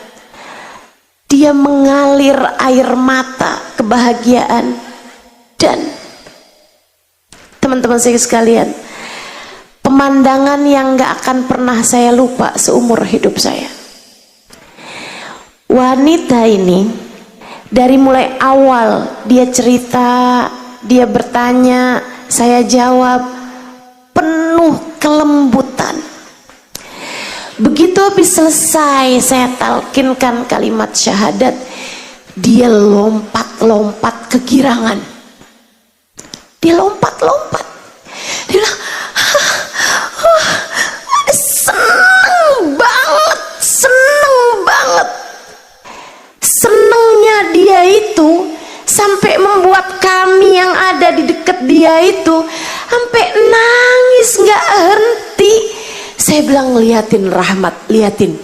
Dia mengalir air mata kebahagiaan. Dan teman-teman saya sekalian, pemandangan yang gak akan pernah saya lupa seumur hidup saya. Wanita ini dari mulai awal dia cerita, dia bertanya, saya jawab, penuh kelembutan. Begitu habis selesai saya talkinkan kalimat syahadat, dia lompat-lompat kegirangan. Dia lompat-lompat. Dia bilang, seneng banget. Senengnya dia itu sampai membuat kami yang ada di dekat dia itu sampai nangis nggak henti. Saya bilang, liatin rahmat, liatin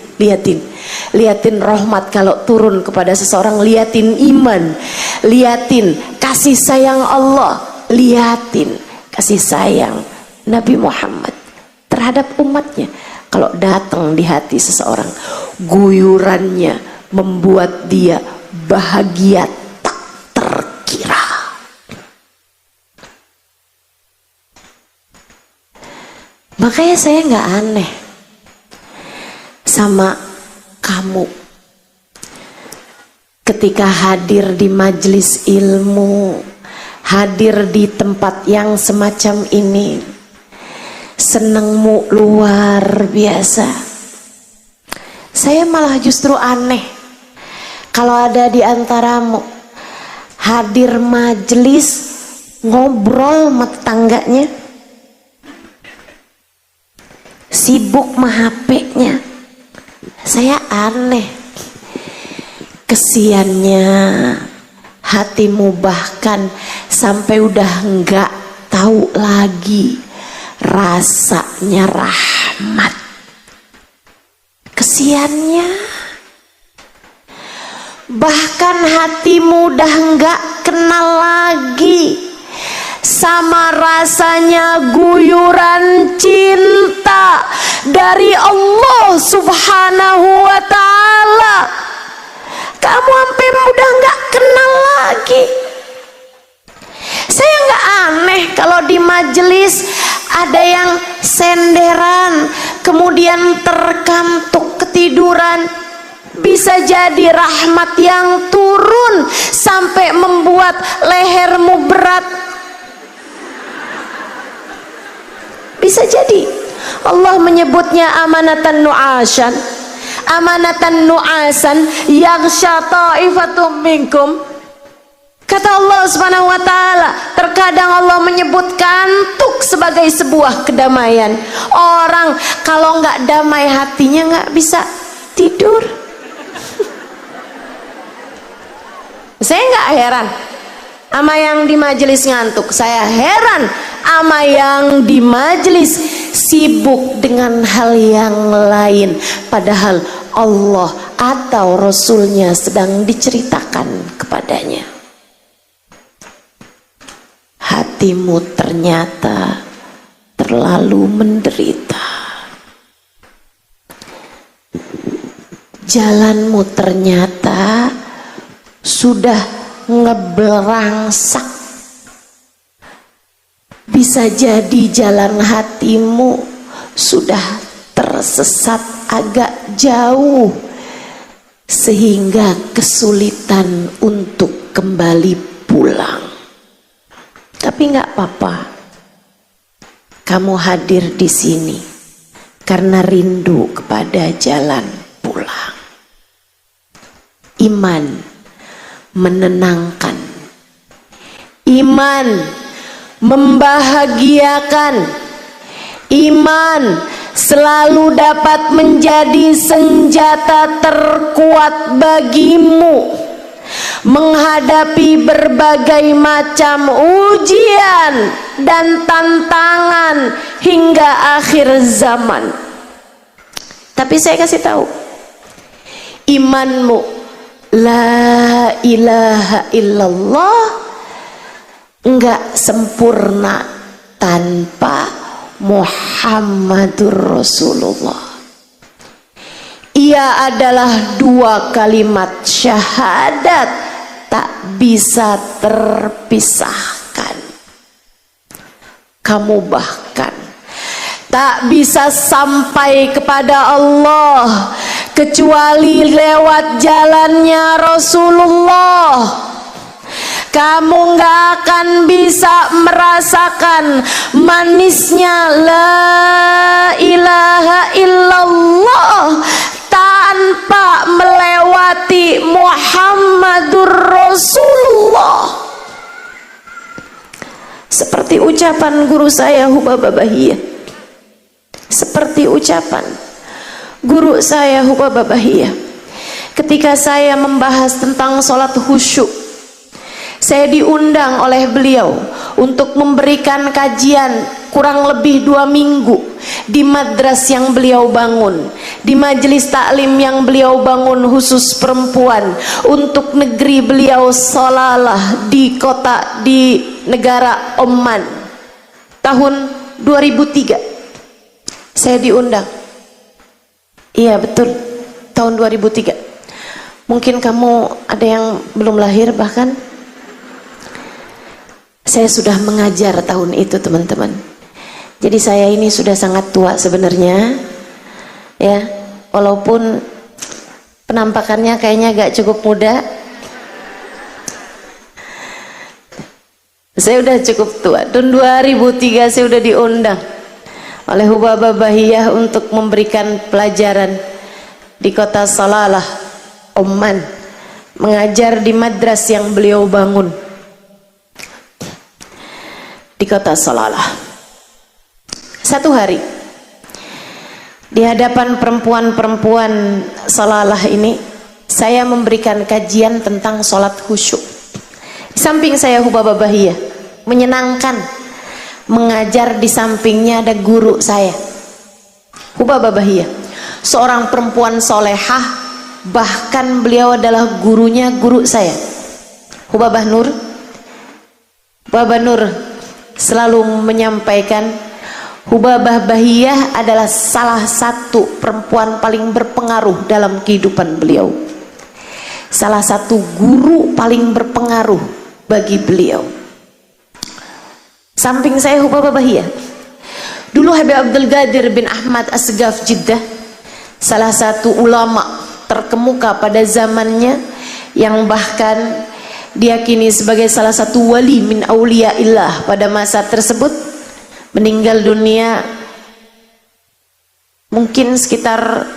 rahmat kalau turun kepada seseorang, liatin iman, liatin kasih sayang Allah, liatin kasih sayang Nabi Muhammad terhadap umatnya. Kalau datang di hati seseorang, guyurannya membuat dia bahagia tak terkira. Makanya saya nggak aneh sama kamu ketika hadir di majelis ilmu, hadir di tempat yang semacam ini, senengmu luar biasa. Saya malah justru aneh kalau ada di antaramu hadir majelis ngobrol sama tetangganya, sibuk sama HP-nya. Saya aneh. Kesiannya hatimu bahkan sampai udah enggak tahu lagi rasanya rahmat. Kesiannya bahkan hatimu udah enggak kenal lagi sama rasanya guyuran cinta dari Allah Subhanahu wa ta'ala. Kamu sampai udah nggak kenal lagi. Saya nggak aneh kalau di majelis ada yang senderan kemudian terkantuk ketiduran. Bisa jadi rahmat yang turun sampai membuat lehermu berat. Bisa jadi Allah menyebutnya amanatan nu'asan, amanatan nu'asan yaghsha ta'ifatum minkum. Kata Allah Subhanahu wa ta'ala, terkadang Allah menyebut kantuk sebagai sebuah kedamaian. Orang kalau nggak damai hatinya nggak bisa tidur. Saya nggak heran sama yang di majelis ngantuk. Saya heran sama yang di majelis sibuk dengan hal yang lain, padahal Allah atau Rasulnya sedang diceritakan kepadanya. Hatimu ternyata terlalu menderita. Jalanmu ternyata sudah ngeberangsak. Bisa jadi jalan hatimu sudah tersesat agak jauh sehingga kesulitan untuk kembali pulang. Tapi nggak apa-apa, kamu hadir di sini karena rindu kepada jalan pulang. Iman menenangkan, iman membahagiakan, iman selalu dapat menjadi senjata terkuat bagimu menghadapi berbagai macam ujian dan tantangan hingga akhir zaman. Tapi saya kasih tahu, imanmu la ilaha illallah enggak sempurna tanpa Muhammadur Rasulullah. Ia adalah dua kalimat syahadat tak bisa terpisahkan. Kamu bahkan tak bisa sampai kepada Allah kecuali lewat jalannya Rasulullah. Kamu nggak akan bisa merasakan manisnya la ilaha illallah tanpa melewati Muhammadur Rasulullah. Seperti ucapan guru saya Hubaba Bahiyah, seperti ucapan guru saya Hubaba Bahiyah ketika saya membahas tentang sholat khusyuk. Saya diundang oleh beliau untuk memberikan kajian kurang lebih 2 minggu di madras yang beliau bangun, di majelis taklim yang beliau bangun khusus perempuan untuk negeri beliau Salalah di negara Oman tahun 2003. Saya diundang. Iya betul, tahun 2003. Mungkin kamu ada yang belum lahir bahkan. Saya sudah mengajar tahun itu, teman-teman. Jadi saya ini sudah sangat tua sebenarnya, ya, walaupun penampakannya kayaknya agak cukup muda. Saya udah cukup tua. Tahun 2003 saya udah diundang oleh Hubabah Bahiyah untuk memberikan pelajaran di kota Salalah, Oman, mengajar di madras yang beliau bangun di kota Salalah. Satu hari di hadapan perempuan-perempuan Salalah ini, saya memberikan kajian tentang sholat khusyuk. Di samping saya Hubabah Bahiyah, menyenangkan mengajar. Di sampingnya ada guru saya, Hubabah Bahiyah, seorang perempuan solehah, bahkan beliau adalah gurunya guru saya, Hubabah Nur. Hubabah Nur selalu menyampaikan Hubabah Bahiyah adalah salah satu perempuan paling berpengaruh dalam kehidupan beliau, salah satu guru paling berpengaruh bagi beliau. Samping saya Hubabah Bahiyah, dulu Habib Abdul Qadir bin Ahmad Asgaf Jeddah, salah satu ulama terkemuka pada zamannya, yang bahkan diyakini sebagai salah satu wali min auliyaillah pada masa tersebut, meninggal dunia mungkin sekitar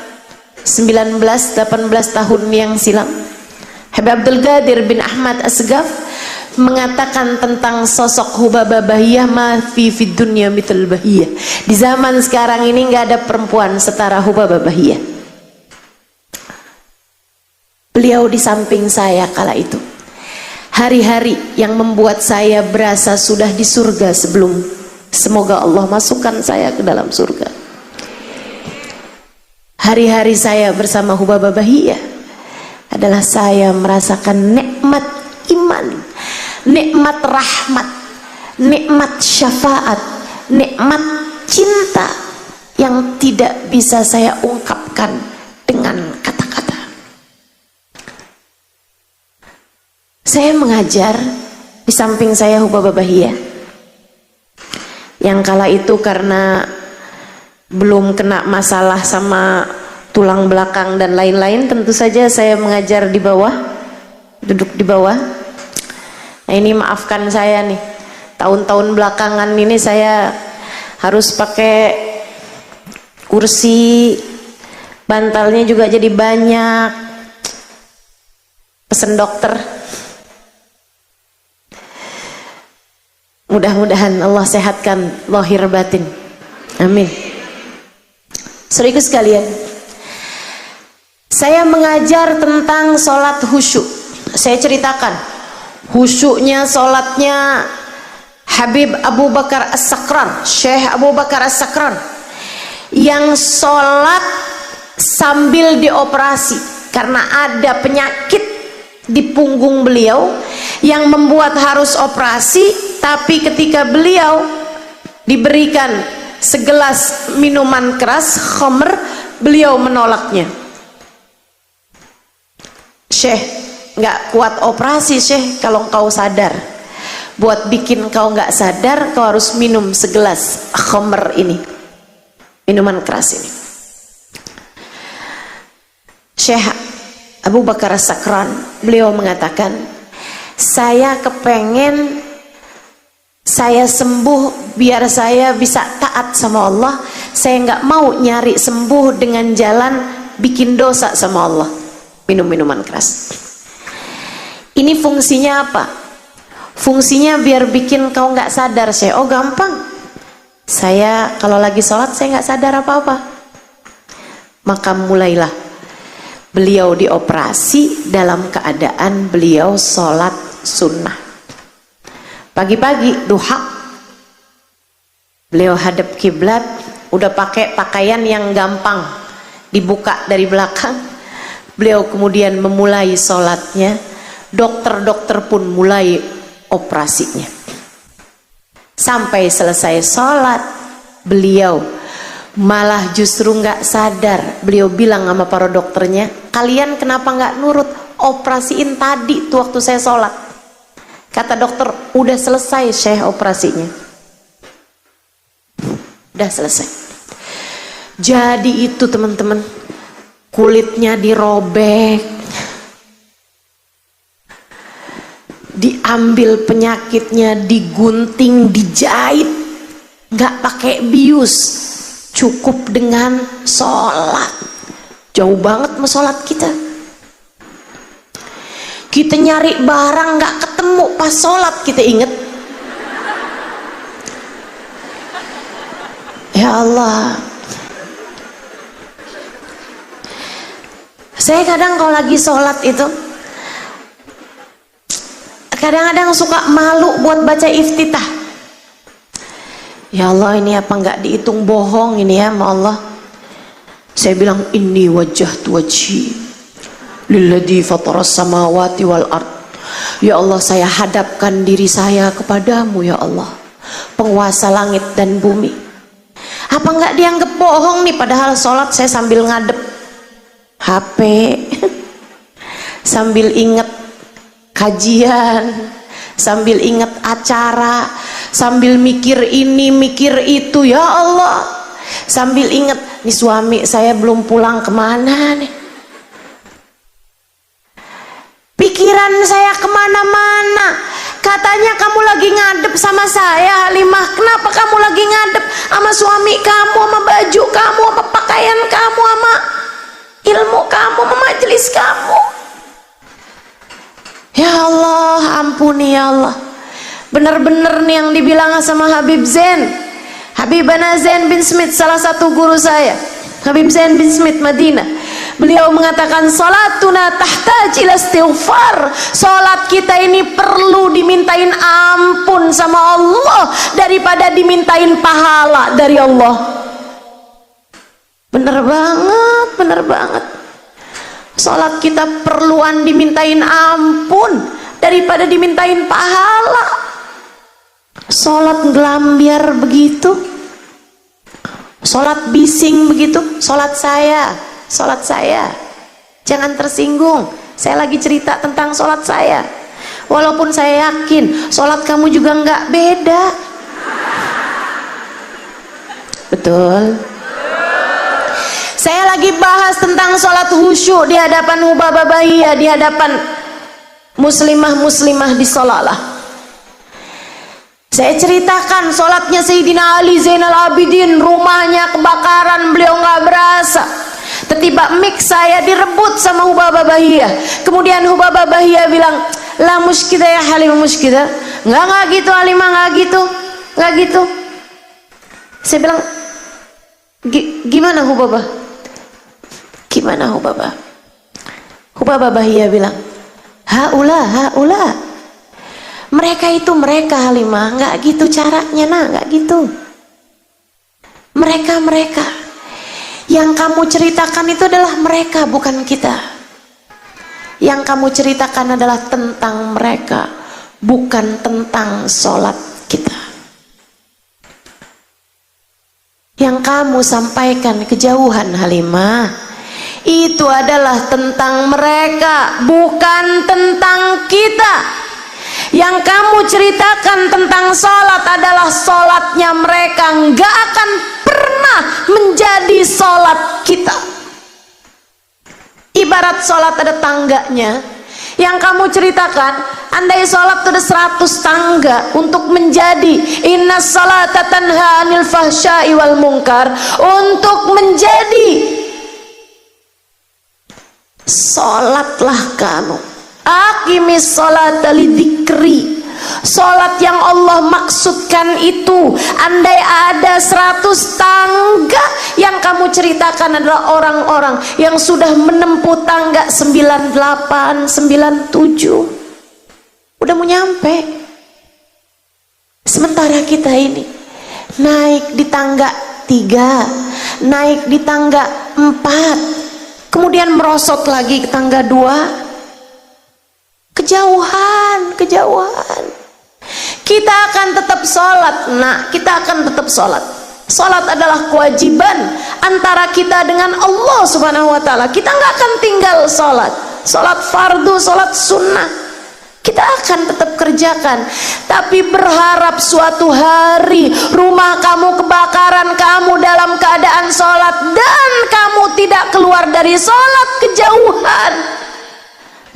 19-18 tahun yang silam. Habib Abdul Qadir bin Ahmad Asgaf mengatakan tentang sosok Hubabah Bahiyah, ma fi fid dunya mithal Bahiyah. Di zaman sekarang ini nggak ada perempuan setara Hubabah Bahiyah. Beliau di samping saya kala itu. Hari-hari yang membuat saya berasa sudah di surga sebelum, semoga Allah masukkan saya ke dalam surga. Hari-hari saya bersama Hubabah Bahiyah adalah saya merasakan nikmat iman, nikmat rahmat, nikmat syafaat, nikmat cinta yang tidak bisa saya ungkapkan dengan kata-kata. Saya mengajar, di samping saya Hubabah Bahiyah, yang kala itu karena belum kena masalah sama tulang belakang dan lain-lain, tentu saja saya mengajar di bawah, duduk di bawah. Nah ini maafkan saya nih, tahun-tahun belakangan ini saya harus pakai kursi, bantalnya juga jadi banyak, pesen dokter. Mudah-mudahan Allah sehatkan lahir batin, amin. Saudaraku sekalian, saya mengajar tentang sholat khusyuk. Saya ceritakan khusyuknya sholatnya Habib Abu Bakar As-Sakran, Syekh Abu Bakar As-Sakran, yang sholat sambil dioperasi karena ada penyakit di punggung beliau yang membuat harus operasi. Tapi ketika beliau diberikan segelas minuman keras, khamr, beliau menolaknya. Syekh, nggak kuat operasi Syekh kalau engkau sadar. Buat bikin kau nggak sadar, kau harus minum segelas khamr ini, minuman keras ini. Syekh Abu Bakar As-Sakran, beliau mengatakan, saya kepengen saya sembuh biar saya bisa taat sama Allah. Saya nggak mau nyari sembuh dengan jalan bikin dosa sama Allah, minum minuman keras. Ini fungsinya apa? Fungsinya biar bikin kau nggak sadar. Saya, oh gampang, saya kalau lagi sholat saya nggak sadar apa-apa. Maka mulailah beliau dioperasi dalam keadaan beliau sholat sunnah. Pagi-pagi duha, Beliau hadap kiblat, udah pakai pakaian yang gampang dibuka dari belakang. Beliau kemudian memulai sholatnya. Dokter-dokter pun mulai operasinya. Sampai selesai sholat, beliau malah justru nggak sadar. Beliau bilang sama para dokternya, kalian kenapa nggak nurut? Operasiin tadi tuh waktu saya sholat. Kata dokter, udah selesai Syekh operasinya. Udah selesai. Jadi itu teman-teman, kulitnya dirobek, diambil penyakitnya, digunting, dijahit, nggak pakai bius, cukup dengan sholat. Jauh banget sama sholat kita. Kita nyari barang nggak ketemu, pas sholat kita inget. Ya Allah, saya kadang kalau lagi sholat itu kadang-kadang suka malu buat baca iftitah. Ya Allah, ini apa nggak dihitung bohong ini ya sama Allah. Saya bilang, inni wajjahtu wajhi lilladzi fataras samawati wal ard. Ya Allah, saya hadapkan diri saya kepadamu ya Allah, penguasa langit dan bumi. Apa nggak dianggap bohong nih, padahal sholat saya sambil ngadep HP sambil inget kajian, sambil inget acara, sambil mikir ini mikir itu ya Allah, sambil inget nih suami saya belum pulang kemana nih, pikiran saya kemana-mana. Katanya kamu lagi ngadep sama saya Halimah, kenapa kamu lagi ngadep sama suami kamu, sama baju kamu, sama pakaian kamu, sama ilmu kamu, sama majelis kamu? Ya Allah, ampuni ya Allah. Bener-bener nih yang dibilang sama Habib Zain, Habibana Zain bin Smith, salah satu guru saya, Habib Zain bin Smith Madinah. Beliau mengatakan, salatuna tahtaj ila istighfar. Salat kita ini perlu dimintain ampun sama Allah daripada dimintain pahala dari Allah. Bener banget, bener banget. Salat kita perluan dimintain ampun daripada dimintain pahala. Salat ngelambiar begitu, salat bising begitu, salat saya. Jangan tersinggung, saya lagi cerita tentang salat saya. Walaupun saya yakin salat kamu juga nggak beda. Betul. Saya lagi bahas tentang salat khusyuk di hadapan Hubabah Bahiyah, di hadapan muslimah-muslimah di Salalah. Saya ceritakan salatnya Sayyidina Ali Zainal Abidin, rumahnya kebakaran, beliau nggak berasa. Tiba-tiba mic saya direbut sama Hubabah Bahiyah. Kemudian Hubabah Bahiyah bilang, la muskida ya Halimah muskida. Enggak gitu Halimah, enggak gitu. Saya bilang, gimana Hubabah? Gimana Hubabah? Hubabah Bahiyah bilang, haula. Mereka itu mereka Halimah, enggak gitu caranya enggak gitu. Mereka. Yang kamu ceritakan itu adalah mereka, bukan kita. Yang kamu ceritakan adalah tentang mereka, bukan tentang sholat kita. Yang kamu sampaikan kejauhan Halimah, itu adalah tentang mereka, bukan tentang kita. Yang kamu ceritakan tentang sholat adalah sholatnya mereka, nggak akan pernah menjadi sholat kita. Ibarat sholat ada tangganya. Yang kamu ceritakan, andai sholat itu ada 100 tangga untuk menjadi inna sholata tanha anil fahsya'i wal munkar, untuk menjadi sholatlah kamu. Aqimis sholata lidzikri. Sholat yang Allah maksudkan itu, andai ada 100 tangga, yang kamu ceritakan adalah orang-orang yang sudah menempuh tangga 98, 97, udah mau nyampe. Sementara kita ini naik di tangga 3, naik di tangga 4, kemudian merosot lagi ke tangga 2, kejauhan. Kita akan tetap sholat, kita akan tetap sholat. Sholat adalah kewajiban antara kita dengan Allah Subhanahu wa ta'ala. Kita nggak akan tinggal sholat fardu, sholat sunnah, kita akan tetap kerjakan. Tapi berharap suatu hari rumah kamu kebakaran, kamu dalam keadaan sholat dan kamu tidak keluar dari sholat, kejauhan.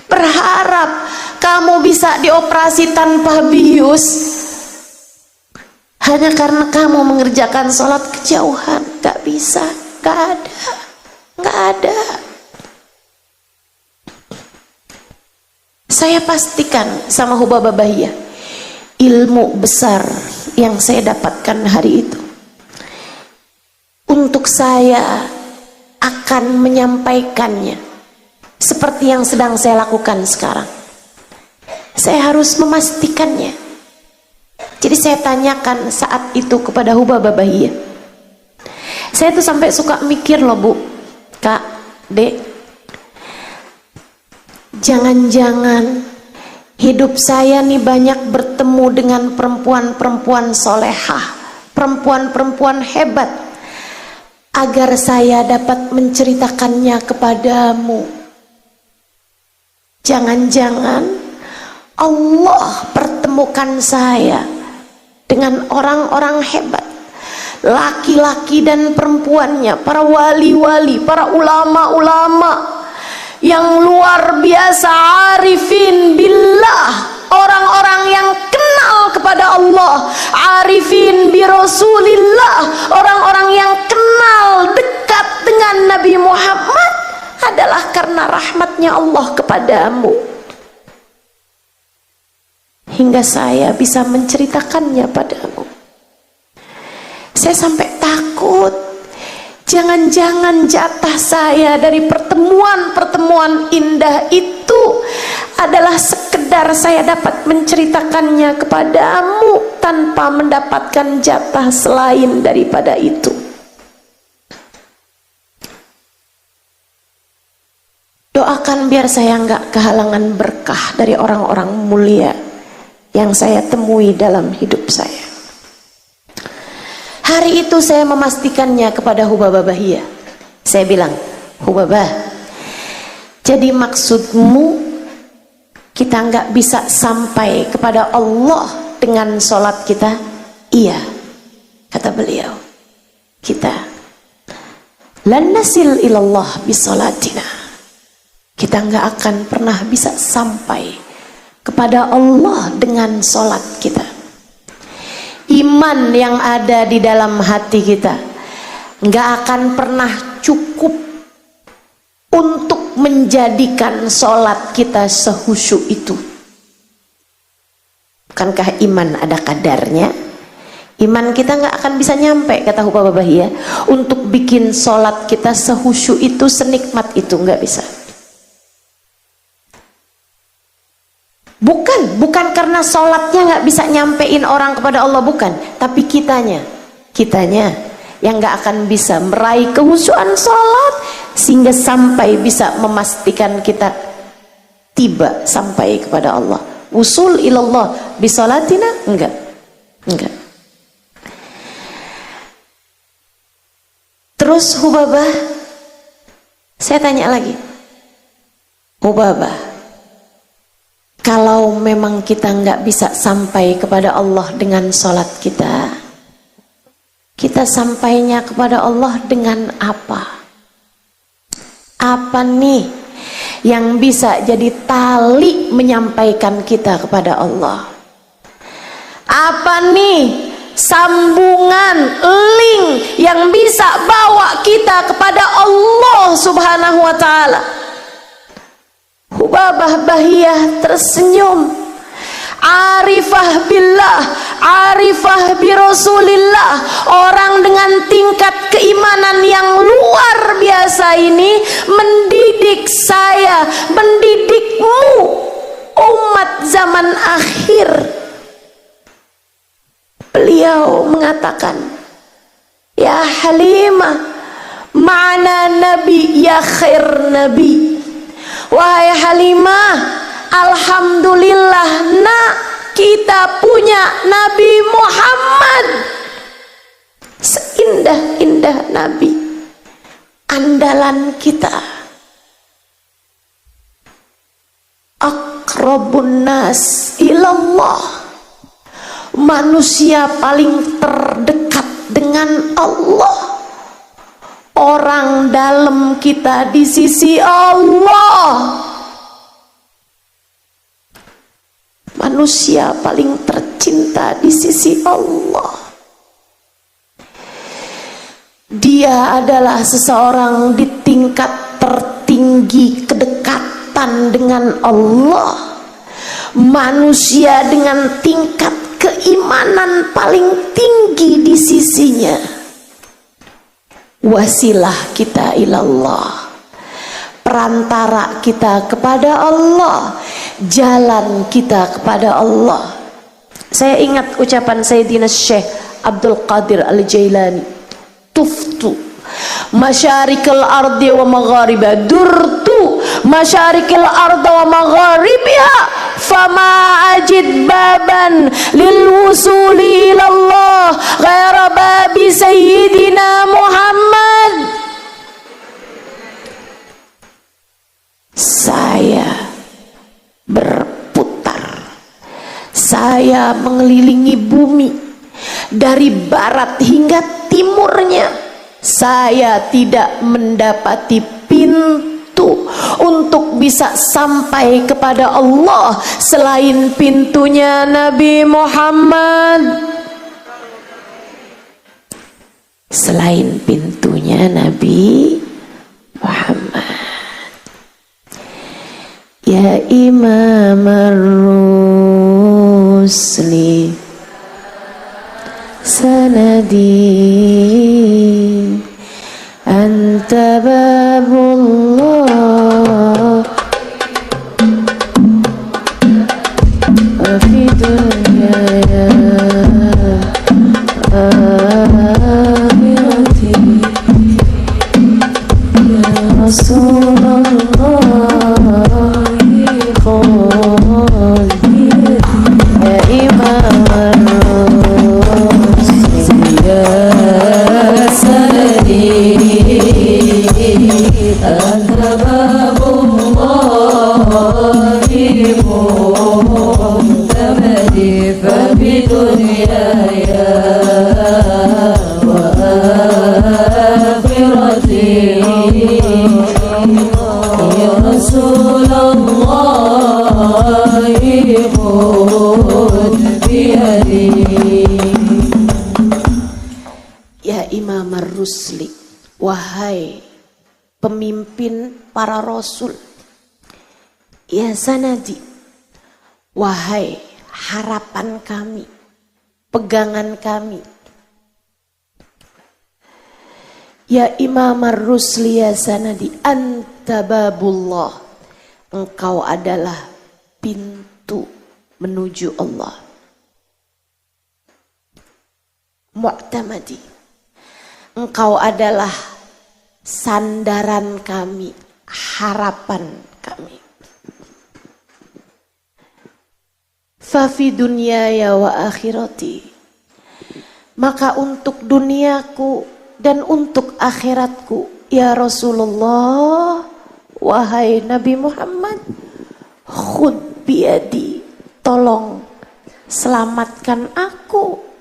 Berharap kamu bisa dioperasi tanpa bius hanya karena kamu mengerjakan sholat, kejauhan. Gak bisa, gak ada. Saya pastikan sama Hubabah Bahiyah, ilmu besar yang saya dapatkan hari itu, untuk saya akan menyampaikannya seperti yang sedang saya lakukan sekarang. Saya harus memastikannya. Jadi saya tanyakan saat itu kepada Hubabah Bahiyah. Saya tuh sampai suka mikir loh Bu, Kak, Dek, jangan-jangan hidup saya nih banyak bertemu dengan perempuan-perempuan solehah, perempuan-perempuan hebat, agar saya dapat menceritakannya kepadamu. Jangan-jangan Allah pertemukan saya dengan orang-orang hebat, laki-laki dan perempuannya, para wali-wali, para ulama-ulama yang luar biasa, arifin billah, orang-orang yang kenal kepada Allah, arifin bi Rasulillah, orang-orang yang kenal dekat dengan Nabi Muhammad, adalah karena rahmatnya Allah kepadamu, hingga saya bisa menceritakannya padamu. Saya sampai takut, jangan-jangan jatah saya dari pertemuan-pertemuan indah itu adalah sekedar saya dapat menceritakannya kepadamu tanpa mendapatkan jatah selain daripada itu. Doakan biar saya nggak kehalangan berkah dari orang-orang mulia yang saya temui dalam hidup saya. Hari itu saya memastikannya kepada Hubabah Bahiyah. Saya bilang, Hubabah, jadi maksudmu kita nggak bisa sampai kepada Allah dengan sholat kita? Iya, kata beliau, kita lan nasil ilallah bisolatina, kita nggak akan pernah bisa sampai kepada Allah dengan sholat kita. Iman yang ada di dalam hati kita nggak akan pernah cukup untuk menjadikan sholat kita sehusyuk itu. Bukankah iman ada kadarnya? Iman kita nggak akan bisa nyampe, kata Hubabah Bahiyah, untuk bikin sholat kita sehusyuk itu, senikmat itu, nggak bisa. Bukan karena sholatnya nggak bisa nyampein orang kepada Allah, bukan, tapi kitanya yang nggak akan bisa meraih kehusyuan sholat sehingga sampai bisa memastikan kita tiba sampai kepada Allah. Usul ilallah bisolatina, enggak. Terus Hubabah, saya tanya lagi, Hubabah, kalau memang kita nggak bisa sampai kepada Allah dengan sholat kita, kita sampainya kepada Allah dengan apa? Apa nih yang bisa jadi tali menyampaikan kita kepada Allah? Apa nih sambungan, link yang bisa bawa kita kepada Allah Subhanahu wa ta'ala? Hubabah Bahiyah tersenyum. Arifah billah, arifah bi Rasulillah, orang dengan tingkat keimanan yang luar biasa ini mendidik saya, mendidikmu, umat zaman akhir, Beliau mengatakan, ya Halimah, ma'ana nabi ya khair nabi. Wahai Halimah, alhamdulillah nak, kita punya Nabi Muhammad, seindah-indah Nabi, andalan kita, aqrabun nas ilallah, manusia paling terdekat dengan Allah, orang dalam kita di sisi Allah, manusia paling tercinta di sisi Allah. Dia adalah seseorang di tingkat tertinggi kedekatan dengan Allah, manusia dengan tingkat keimanan paling tinggi di sisinya. Wasilah kita ilallah, perantara kita kepada Allah, jalan kita kepada Allah. Saya ingat ucapan Sayyidina Syekh Abdul Qadir Al-Jailani, tuftu masyarikal ardi wa magharibiha, durtu masyarikal ardi wa magharibiha, fama ajid baban lil wusuli ilallah ghaira babi Sayyidina Muhammad. Saya berputar, saya mengelilingi bumi dari barat hingga timurnya. Saya tidak mendapati pintu untuk bisa sampai kepada Allah selain pintunya Nabi Muhammad, selain pintunya Nabi Muhammad. Ya Imam ar-Rusli sanadi anta babullah wa fi dunya akhirati ya Rasulullah. Ya Imam ar-Rusli sanadi anta babullahi mu'tamadi fa bidunyaya wa akhirati ya Rasulullah ya Imam ar-Rusli, wahai pemimpin para rasul, ya sanadi, wahai harapan kami, pegangan kami, ya Imam ar-Rusli, ya sanadi, anta babullah, engkau adalah pintu menuju Allah. Mu'tamadi, engkau adalah sandaran kami, harapan kami. Fa fi dunyaya wa akhirati, maka untuk duniaku dan untuk akhiratku, ya Rasulullah, wahai Nabi Muhammad, khud biyadi, tolong selamatkan aku,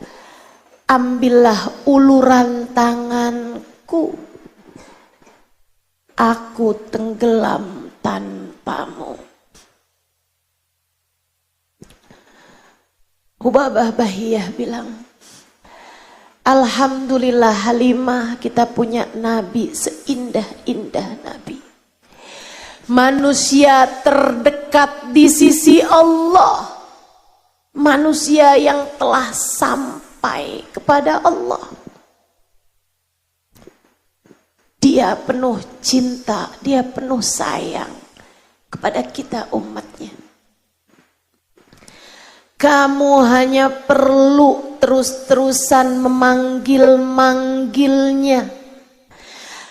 ambillah uluran tanganku, aku tenggelam tanpamu. Hubabah Bahiyah bilang, alhamdulillah Halimah, kita punya Nabi seindah-indah Nabi, manusia terdekat di sisi Allah, manusia yang telah sampai kepada Allah. Dia penuh cinta, dia penuh sayang kepada kita umatnya. Kamu hanya perlu terus-terusan memanggil-manggilnya.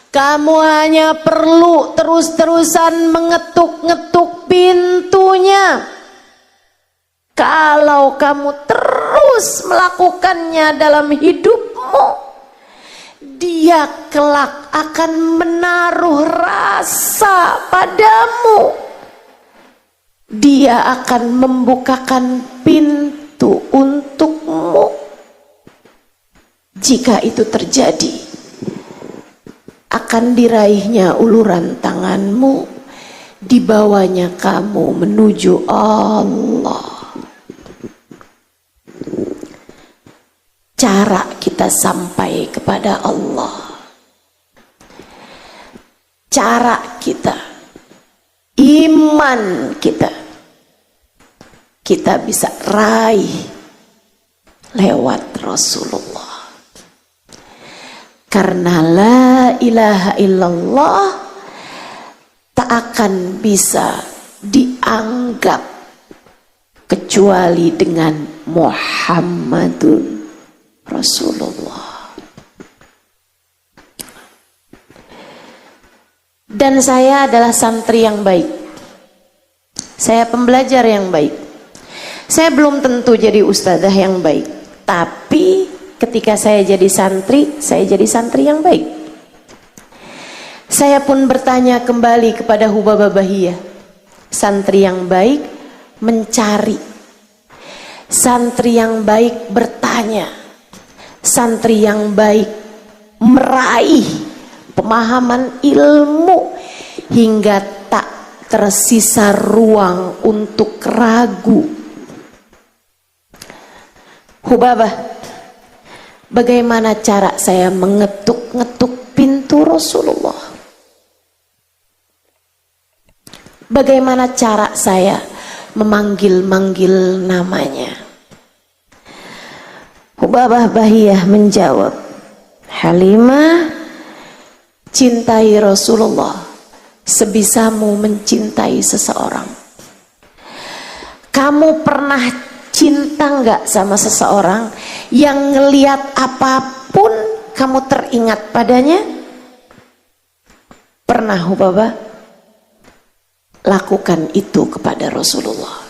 Kamu hanya perlu terus-terusan mengetuk-ngetuk pintunya. Kalau kamu terus melakukannya dalam hidupmu, Dia kelak akan menaruh rasa padamu. Dia akan membukakan pintu untukmu. Jika itu terjadi, akan diraihnya uluran tanganmu, dibawanya kamu menuju Allah. Cara kita sampai kepada Allah, cara kita, iman kita bisa raih lewat Rasulullah. Karena la ilaha illallah tak akan bisa dianggap kecuali dengan Muhammadun Rasulullah. Dan saya adalah santri yang baik. Saya pembelajar yang baik. Saya belum tentu jadi ustadzah yang baik, tapi ketika saya jadi santri yang baik. Saya pun bertanya kembali kepada Hubabah Bahiyah. Santri yang baik mencari, santri yang baik bertanya, santri yang baik meraih pemahaman ilmu hingga tak tersisa ruang untuk ragu. Hubabah, bagaimana cara saya mengetuk-ngetuk pintu Rasulullah? Bagaimana cara saya memanggil-manggil namanya? Hubabah Bahiyah menjawab, Halimah, cintai Rasulullah sebisamu mencintai seseorang. Kamu pernah cinta nggak sama seseorang yang ngelihat apapun kamu teringat padanya? Pernah Hubabah? Lakukan itu kepada Rasulullah.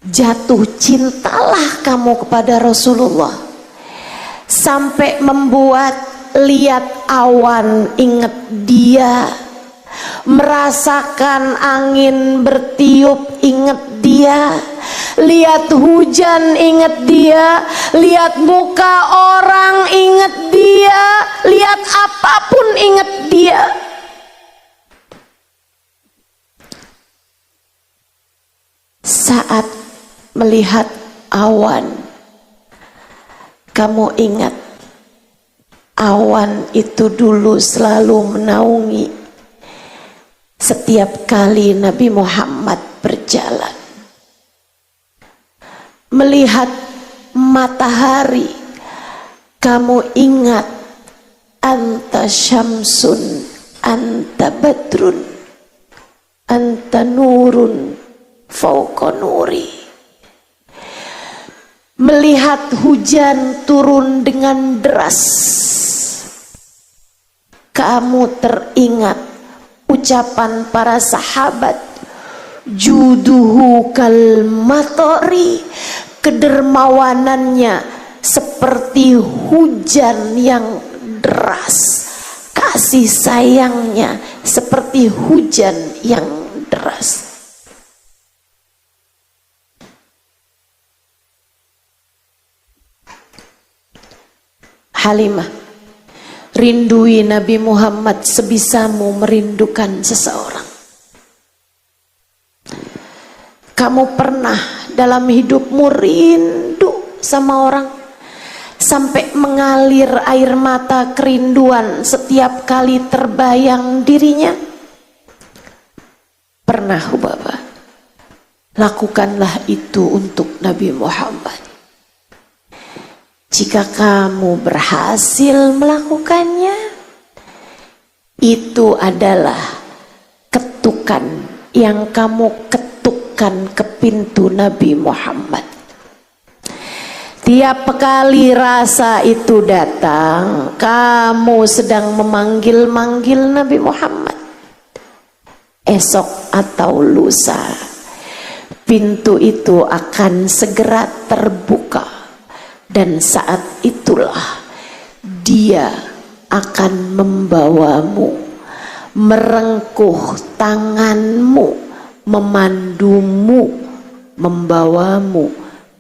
Jatuh cintalah kamu kepada Rasulullah sampai membuat lihat awan ingat Dia, merasakan angin bertiup ingat Dia, lihat hujan ingat Dia, lihat muka orang ingat Dia, lihat apapun ingat Dia. Saat melihat awan, kamu ingat awan itu dulu selalu menaungi setiap kali Nabi Muhammad berjalan. Melihat matahari, kamu ingat anta syamsun, anta badrun, anta nurun fauqa nuri. Melihat hujan turun dengan deras, kamu teringat ucapan para sahabat, juduhu kal matori, kedermawanannya seperti hujan yang deras, kasih sayangnya seperti hujan yang deras. Halimah, rindui Nabi Muhammad sebisamu merindukan seseorang. Kamu pernah dalam hidupmu rindu sama orang sampai mengalir air mata kerinduan setiap kali terbayang dirinya? Pernah Hubabah? Lakukanlah itu untuk Nabi Muhammad. Jika kamu berhasil melakukannya, itu adalah ketukan yang kamu ketuk menunjukkan ke pintu Nabi Muhammad. Tiap kali rasa itu datang, kamu sedang memanggil-manggil Nabi Muhammad. Esok atau lusa, pintu itu akan segera terbuka, dan saat itulah dia akan membawamu, merengkuh tanganmu, memandumu, membawamu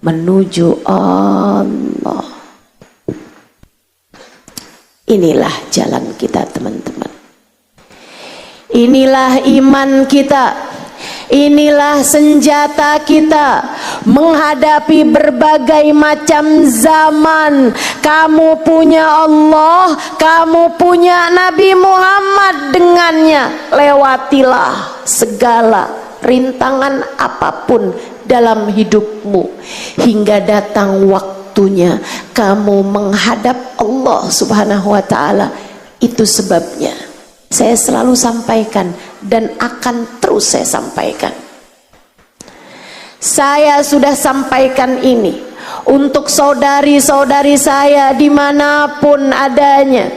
menuju Allah. Inilah jalan kita, teman-teman. Inilah iman kita. Inilah senjata kita menghadapi berbagai macam zaman. Kamu punya Allah, kamu punya Nabi Muhammad, dengannya lewatilah segala rintangan apapun dalam hidupmu hingga datang waktunya kamu menghadap Allah Subhanahu wa ta'ala. Itu sebabnya saya selalu sampaikan dan akan terus saya sampaikan. Saya sudah sampaikan ini untuk saudari-saudari saya dimanapun adanya,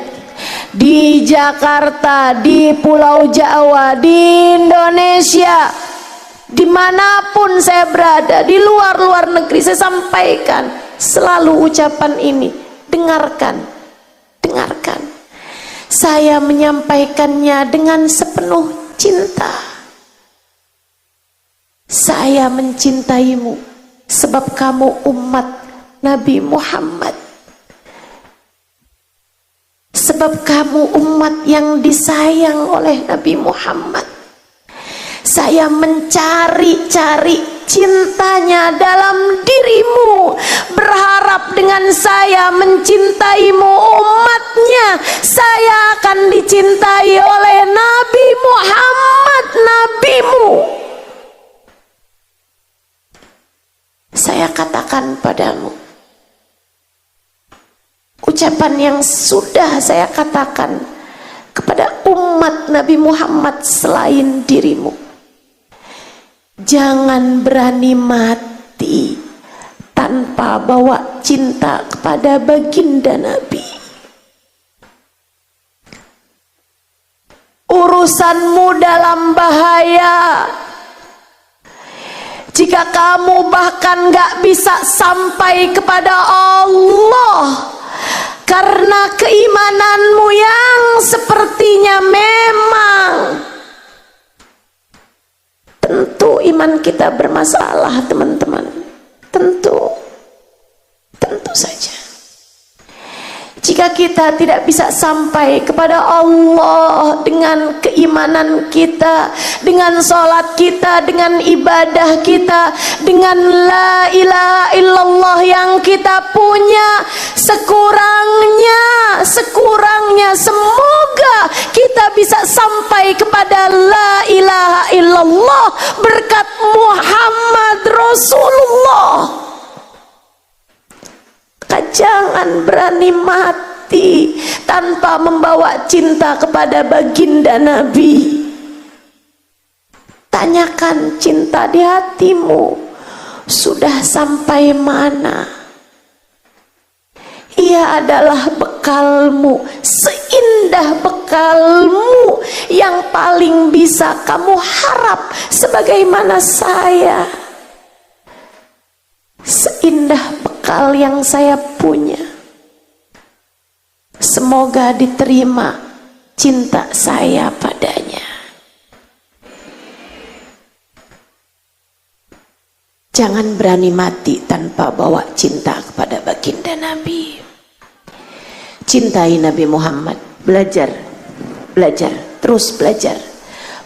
di Jakarta, di Pulau Jawa, di Indonesia, dimanapun saya berada, di luar negeri, saya sampaikan selalu ucapan ini. Dengarkan, dengarkan. Saya menyampaikannya dengan sepenuh cinta. Saya mencintaimu sebab kamu umat Nabi Muhammad, sebab kamu umat yang disayang oleh Nabi Muhammad. Saya mencari-cari cintanya dalam dirimu, berharap dengan saya mencintaimu umatnya, saya akan dicintai oleh Nabi Muhammad, nabimu. Saya katakan padamu ucapan yang sudah saya katakan kepada umat Nabi Muhammad selain dirimu. Jangan berani mati tanpa bawa cinta kepada baginda Nabi. Urusanmu dalam bahaya jika kamu bahkan gak bisa sampai kepada Allah karena keimananmu yang sepertinya memang. Tentu iman kita bermasalah, teman-teman. Tentu saja. Jika kita tidak bisa sampai kepada Allah dengan keimanan kita, dengan sholat kita, dengan ibadah kita, dengan la ilaha illallah yang kita punya, sekurangnya semoga kita bisa sampai kepada la ilaha illallah berkat Muhammad Rasulullah. Jangan berani mati tanpa membawa cinta kepada baginda Nabi. Tanyakan cinta di hatimu sudah sampai mana. Ia adalah bekalmu, seindah bekalmu yang paling bisa kamu harap sebagaimana saya. Seindah bekal yang saya punya, semoga diterima cinta saya padanya. Jangan berani mati tanpa bawa cinta kepada baginda Nabi. Cintai Nabi Muhammad, belajar, terus belajar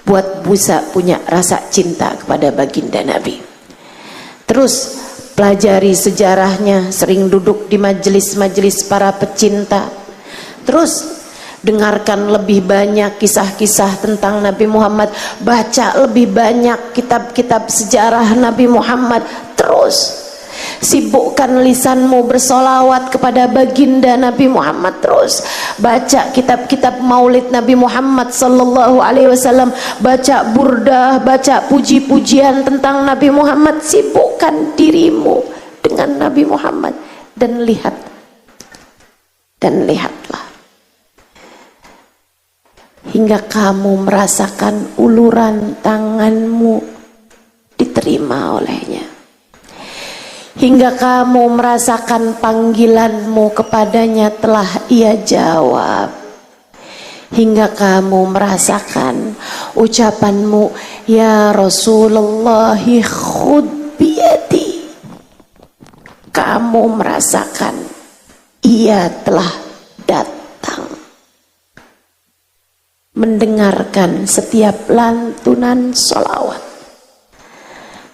buat bisa punya rasa cinta kepada baginda Nabi. Terus pelajari sejarahnya, sering duduk di majelis-majelis para pecinta. Terus dengarkan lebih banyak kisah-kisah tentang Nabi Muhammad, baca lebih banyak kitab-kitab sejarah Nabi Muhammad. Terus Sibukkan lisanmu bersolawat kepada baginda Nabi Muhammad terus. Baca kitab-kitab maulid Nabi Muhammad sallallahu alaihi wasallam, baca burdah, baca puji-pujian tentang Nabi Muhammad. Sibukkan dirimu dengan Nabi Muhammad dan lihatlah hingga kamu merasakan uluran tanganmu diterima olehnya, hingga kamu merasakan panggilanmu kepadanya telah ia jawab, hingga kamu merasakan ucapanmu, ya Rasulullah khud biyadi. Kamu merasakan ia telah datang, mendengarkan setiap lantunan sholawat,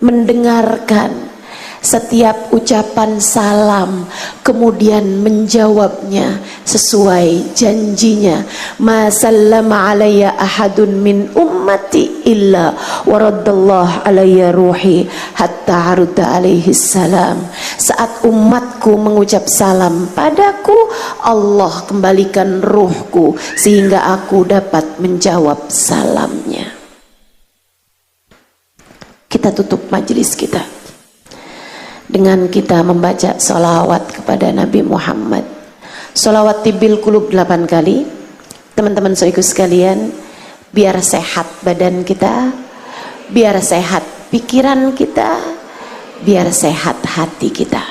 mendengarkan setiap ucapan salam, kemudian menjawabnya sesuai janjinya. Ma sallama alayya ahadun min ummati illa waraddallahu alayya ruhi hatta arudda alaihi salam. Saat umatku mengucap salam padaku, Allah kembalikan ruhku sehingga aku dapat menjawab salamnya. Kita tutup majelis kita dengan kita membaca sholawat kepada Nabi Muhammad. Sholawat tibil kulub 8 kali. Teman-teman soiku sekalian, biar sehat badan kita, biar sehat pikiran kita, biar sehat hati kita.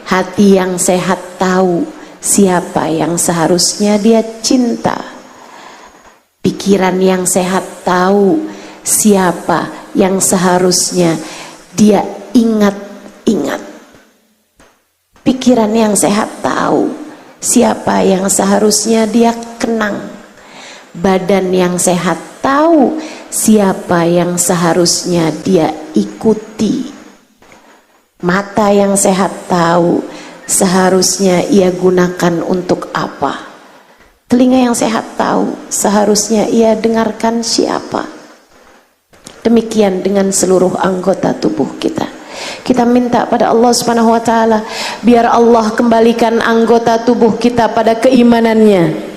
Hati yang sehat tahu siapa yang seharusnya dia cinta. Pikiran yang sehat tahu siapa yang seharusnya dia ingat. Pikiran yang sehat tahu siapa yang seharusnya dia kenang. Badan yang sehat tahu siapa yang seharusnya dia ikuti. Mata yang sehat tahu seharusnya ia gunakan untuk apa. Telinga yang sehat tahu seharusnya ia dengarkan siapa. Demikian dengan seluruh anggota tubuh kita. Kita minta pada Allah Subhanahu wa taala biar Allah kembalikan anggota tubuh kita pada keimanannya.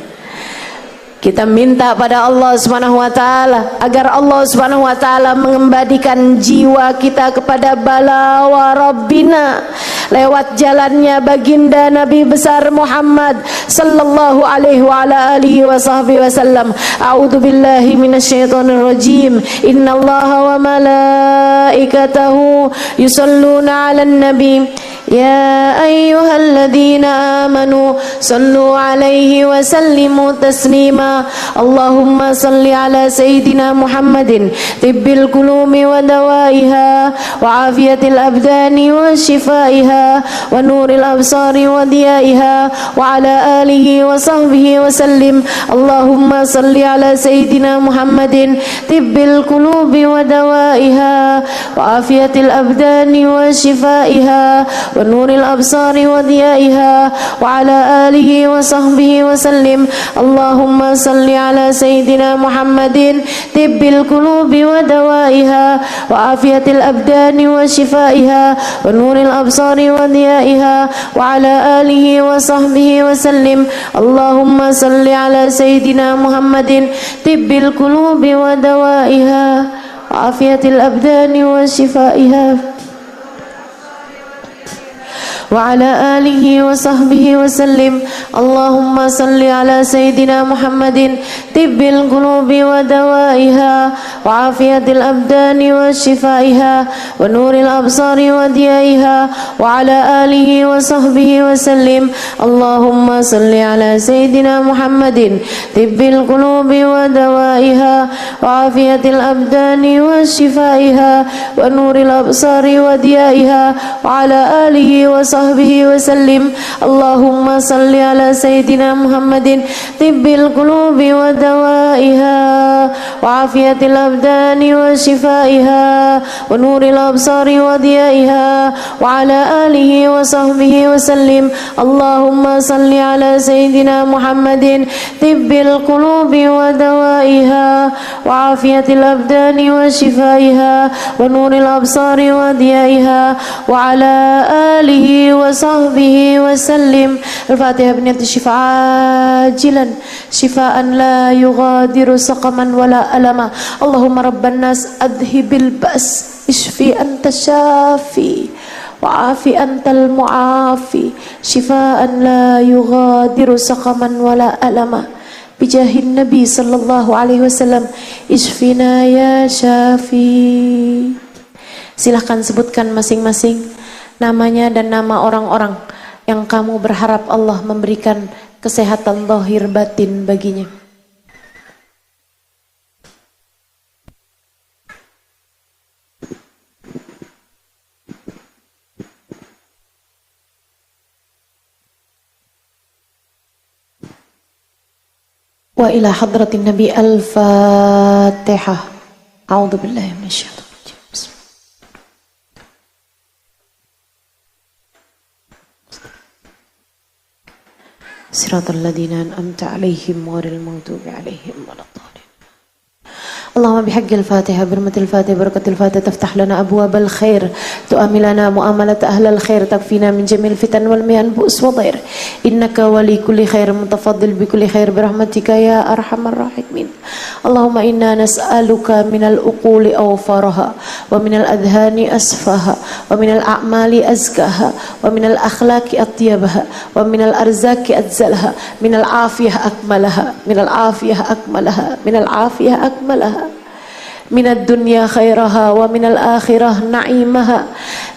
Kita minta pada Allah Subhanahu wa taala agar Allah Subhanahu wa taala mengembalikan jiwa kita kepada bala wa rabbina lewat jalannya baginda Nabi besar Muhammad sallallahu alaihi wa ala alihi wa sahbihi wasallam. A'udzu billahi minasyaitonir rajim. Innallaha wa malaikatahu yusholluna 'alan nabi. Ya ayyuhalladzina amanu sallu alaihi wa sallimu taslima. Allahumma salli ala sayyidina Muhammadin tibbil qulubi wa dawaiha wa afiyatil abdani wa shifaiha wa nuril absari wa diyaiha wa ala alihi wa sahbihi wa sallim. Allahumma salli ala sayyidina Muhammadin tibbil qulubi wa dawaiha wa afiyatil abdani wa shifaiha wa nuril absari wa diyaiha wa ala alihi wa sahbihi wa sallim. Allahumma salli ala sayyidina Muhammadin tibbil qulubi wa dawaiha wa afiyatil abdani wa shifaiha wa nuril absari wa diyaiha wa ala alihi wa sahbihi wa sallim. Allahumma salli ala sayyidina Muhammadin tibbil qulubi wa dawaiha wa afiyatil abdani wa shifaiha وعلى آله وصحبه وسلم. اللهم صل على سيدنا محمد طب القلوب ودوائها وعافية الأبدان وشفائها ونور الأبصار وديائها وعلى آله وصحبه وسلم. اللهم صل على سيدنا محمد طب القلوب ودوائها وعافية الأبدان وشفائها ونور الأبصار وديائها وعلى آله وصحبه sahbihi wa sallim. Allahumma salli ala sayyidina Muhammadin tibbil qulubi wa dawaiha wa afiyatil abdani wa shifaiha wa nuril absari wa diyaiha wa ala alihi wa sahbihi wa sallim. Allahumma salli ala sayyidina Muhammadin tibbil qulubi wa dawaiha wa afiyatil abdani wa shifaiha wa nuril absari wa diyaiha wa ala alihi wa sahbihi wa sallim. Al-Fatihah biniyati syifaa ajilan syifaan la yughadiru saqaman wala alama. Allahumma rabban nas adhibil ba's ishfi anta syafi wa afi antal muafi syifaan la yughadiru saqaman wala alama. Bijahin Nabi sallallahu alaihi wasallam isfina ya syafi. Silahkan sebutkan masing-masing namanya dan nama orang-orang yang kamu berharap Allah memberikan kesehatan zahir batin baginya. Wa ila hadratin Nabi al-Fatihah. A'udzu billahi minasyaitonir rajim. Siratal ladzina an'amta 'alaihim ghairil maghdubi 'alaihim waladdallin. اللهم بحق الفاتحة برمة الفاتحة بركة الفاتحة تفتح لنا أبواب الخير تؤمن لنا مؤاملة أهل الخير تكفينا من جميع الفتن والميان بؤس وضير إنك ولي كل خير متفضل بكل خير برحمتك يا أرحم الراحمين. اللهم إنا نسألك من العقول أوفرها ومن الأذهان أسفها ومن الأعمال أزكاها ومن الأخلاق أطيبها ومن الأرزاق أجزلها من العافية أكملها من العافية أكملها من العافية أكملها من الدنيا خيرها ومن الآخرة نعيمها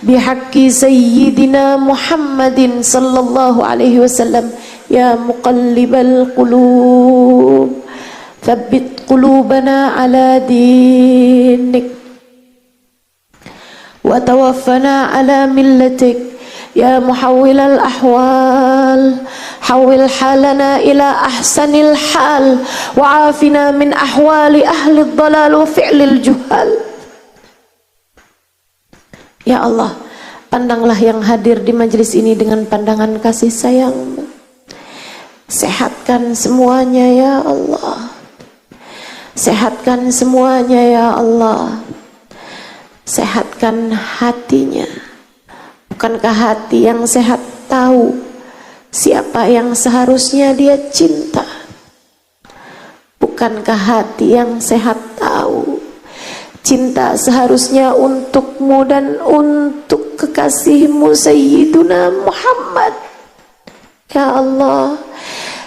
بحق سيدنا محمد صلى الله عليه وسلم. يا مقلب القلوب ثبت قلوبنا على دينك وتوفنا على ملتك. يا محول الأحوال حول حالنا إلى أحسن الحال وعافنا من أحوال أهل الضلال وفعل الجهال. Ya Allah, pandanglah yang hadir di majelis ini dengan pandangan kasih sayang-Mu. Sehatkan semuanya ya Allah. Sehatkan semuanya ya Allah. Sehatkan hatinya. Bukankah hati yang sehat tahu siapa yang seharusnya dia cinta? Bukankah hati yang sehat tahu cinta seharusnya untukmu dan untuk kekasihmu Sayyiduna Muhammad? Ya Allah,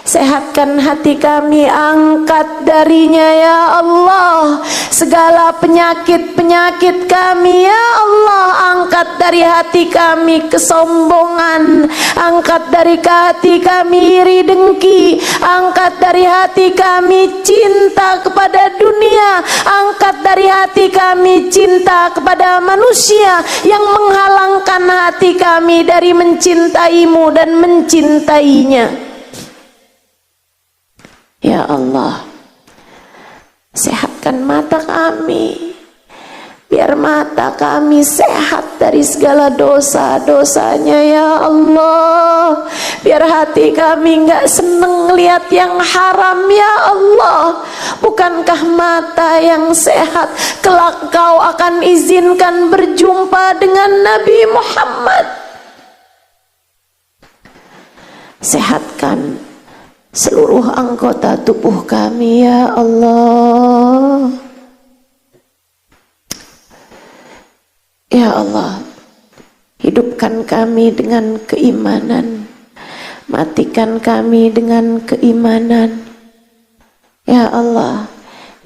sehatkan hati kami, angkat darinya ya Allah segala penyakit-penyakit kami ya Allah. Angkat dari hati kami kesombongan, angkat dari hati kami iri dengki, angkat dari hati kami cinta kepada dunia, angkat dari hati kami cinta kepada manusia yang menghalangkan hati kami dari mencintaimu dan mencintainya. Ya Allah, sehatkan mata kami, biar mata kami sehat dari segala dosa-dosanya ya Allah. Biar hati kami gak seneng lihat yang haram ya Allah. Bukankah mata yang sehat kelak Kau akan izinkan berjumpa dengan Nabi Muhammad? Sehatkan seluruh anggota tubuh kami ya Allah. Ya Allah, hidupkan kami dengan keimanan, matikan kami dengan keimanan. Ya Allah,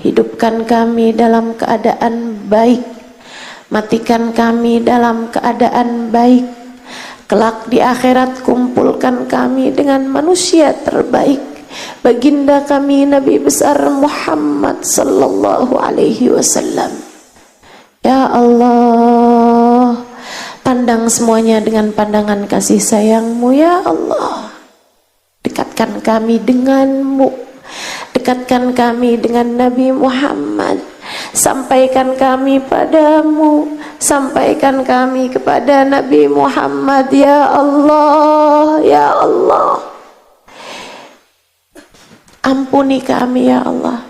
hidupkan kami dalam keadaan baik, matikan kami dalam keadaan baik. Kelak di akhirat kumpulkan kami dengan manusia terbaik, baginda kami Nabi besar Muhammad sallallahu alaihi wasallam. Ya Allah, pandang pandang semuanya dengan pandangan kasih sayang-Mu ya Allah. Dekatkan kami dengan-Mu, dekatkan kami dengan Nabi Muhammad, sampaikan kami padamu, sampaikan kami kepada Nabi Muhammad ya Allah, ya Allah. Ampuni kami ya Allah.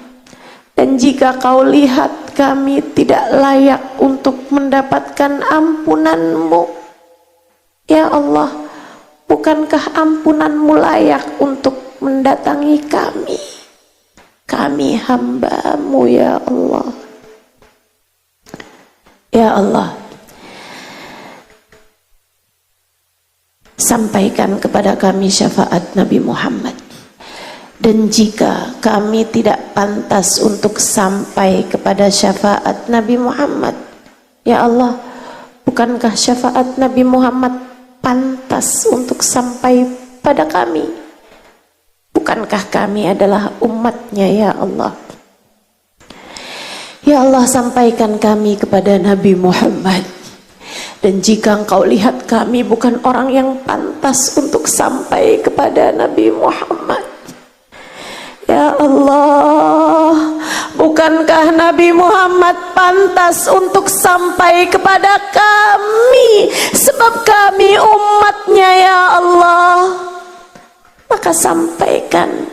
Dan jika Kau lihat kami tidak layak untuk mendapatkan ampunan-Mu, ya Allah, bukankah ampunan-Mu layak untuk mendatangi kami? Kami hamba-Mu ya Allah. Ya Allah, sampaikan kepada kami syafaat Nabi Muhammad. Dan jika kami tidak pantas untuk sampai kepada syafaat Nabi Muhammad, ya Allah, bukankah syafaat Nabi Muhammad pantas untuk sampai pada kami? Bukankah kami adalah umatnya ya Allah? Ya Allah, sampaikan kami kepada Nabi Muhammad. Dan jika Engkau lihat kami bukan orang yang pantas untuk sampai kepada Nabi Muhammad, ya Allah, bukankah Nabi Muhammad pantas untuk sampai kepada kami? Sebab kami umatnya ya Allah. Maka sampaikan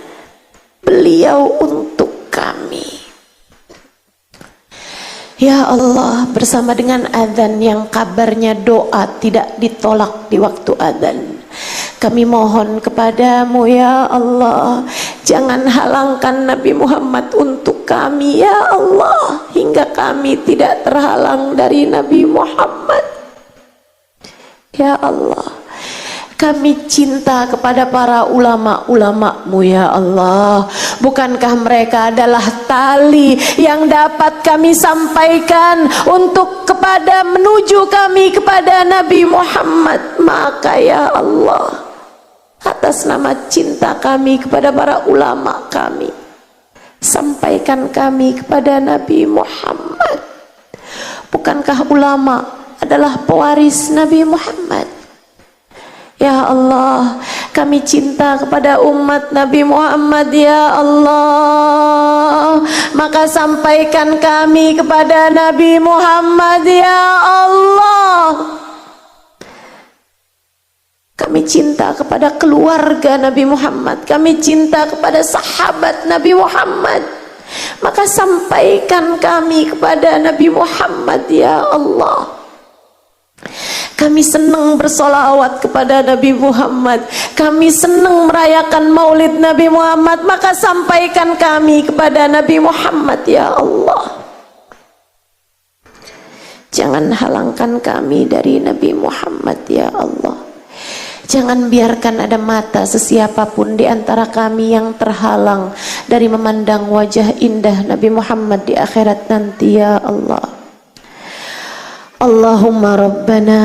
beliau untuk kami. Ya Allah, bersama dengan azan yang kabarnya doa tidak ditolak di waktu azan, kami mohon kepadamu ya Allah, jangan halangkan Nabi Muhammad untuk kami ya Allah, hingga kami tidak terhalang dari Nabi Muhammad. Ya Allah, kami cinta kepada para ulama-ulama-Mu ya Allah. Bukankah mereka adalah tali yang dapat kami sampaikan untuk menuju kami kepada Nabi Muhammad? Maka ya Allah, atas nama cinta kami kepada para ulama kami, sampaikan kami kepada Nabi Muhammad. Bukankah ulama adalah pewaris Nabi Muhammad? Ya Allah, kami cinta kepada umat Nabi Muhammad ya Allah. Maka sampaikan kami kepada Nabi Muhammad ya Allah. Kami cinta kepada keluarga Nabi Muhammad, kami cinta kepada sahabat Nabi Muhammad. Maka sampaikan kami kepada Nabi Muhammad ya Allah. Kami senang bersolawat kepada Nabi Muhammad, kami senang merayakan maulid Nabi Muhammad. Maka sampaikan kami kepada Nabi Muhammad ya Allah. Jangan halangkan kami dari Nabi Muhammad ya Allah. Jangan biarkan ada mata sesiapapun di antara kami yang terhalang dari memandang wajah indah Nabi Muhammad di akhirat nanti ya Allah. Allahumma Rabbana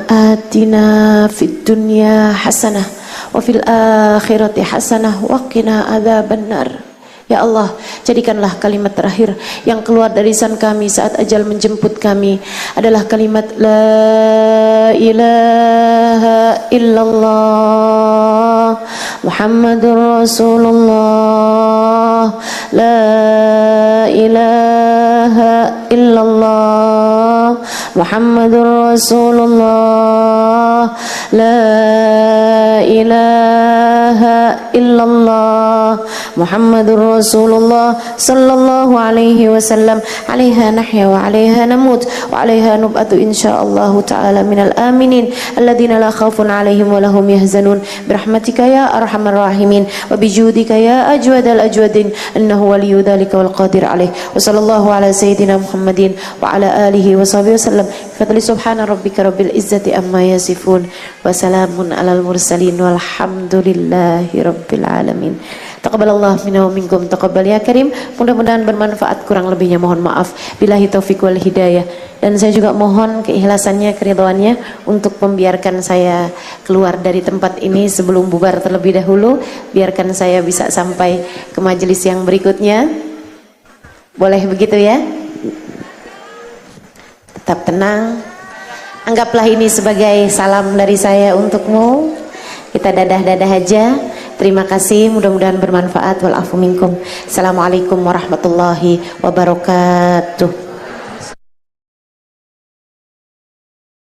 atina fid dunya hasanah wa fil akhirati hasanah wa qina adzabannar. Ya Allah, jadikanlah kalimat terakhir yang keluar dari lisan kami saat ajal menjemput kami adalah kalimat la ilaha illallah Muhammadur Rasulullah. La ilaha illallah Muhammadur Rasulullah. La ilaha illallah Muhammadur Rasulullah sallallahu alaihi wasallam. Alaiha nahya wa alaiha namut wa alaiha nub'atu insyaallah ta'ala minal aminin alladzina la khaufun alaihim wa lahum yahzanun birahmatika ya arhamar rahimin wa bijudika ya ajwadal ajwadin innahu waliyyu dzalika wal qadir alaih. Wa sallallahu ala sayyidina Muhammadin wa ala alihi wa sahbihi wasallam. Fadli subhana rabbika rabbil izzati amma yasifun wa salamun alal mursalin walhamdulillahi rabbil alamin. Taqabbalallahu minna wa minkum, taqabbal ya karim. Mudah-mudahan bermanfaat, kurang lebihnya mohon maaf. Billahi taufiq wal hidayah. Dan saya juga mohon keikhlasannya, keridhaannya untuk membiarkan saya keluar dari tempat ini sebelum bubar terlebih dahulu. Biarkan saya bisa sampai ke majelis yang berikutnya. Boleh begitu ya? Tetap tenang, Anggaplah ini sebagai salam dari saya untukmu. Kita dadah-dadah aja. Terima kasih, mudah-mudahan bermanfaat. Wal afu minkum. Assalamualaikum warahmatullahi wabarakatuh.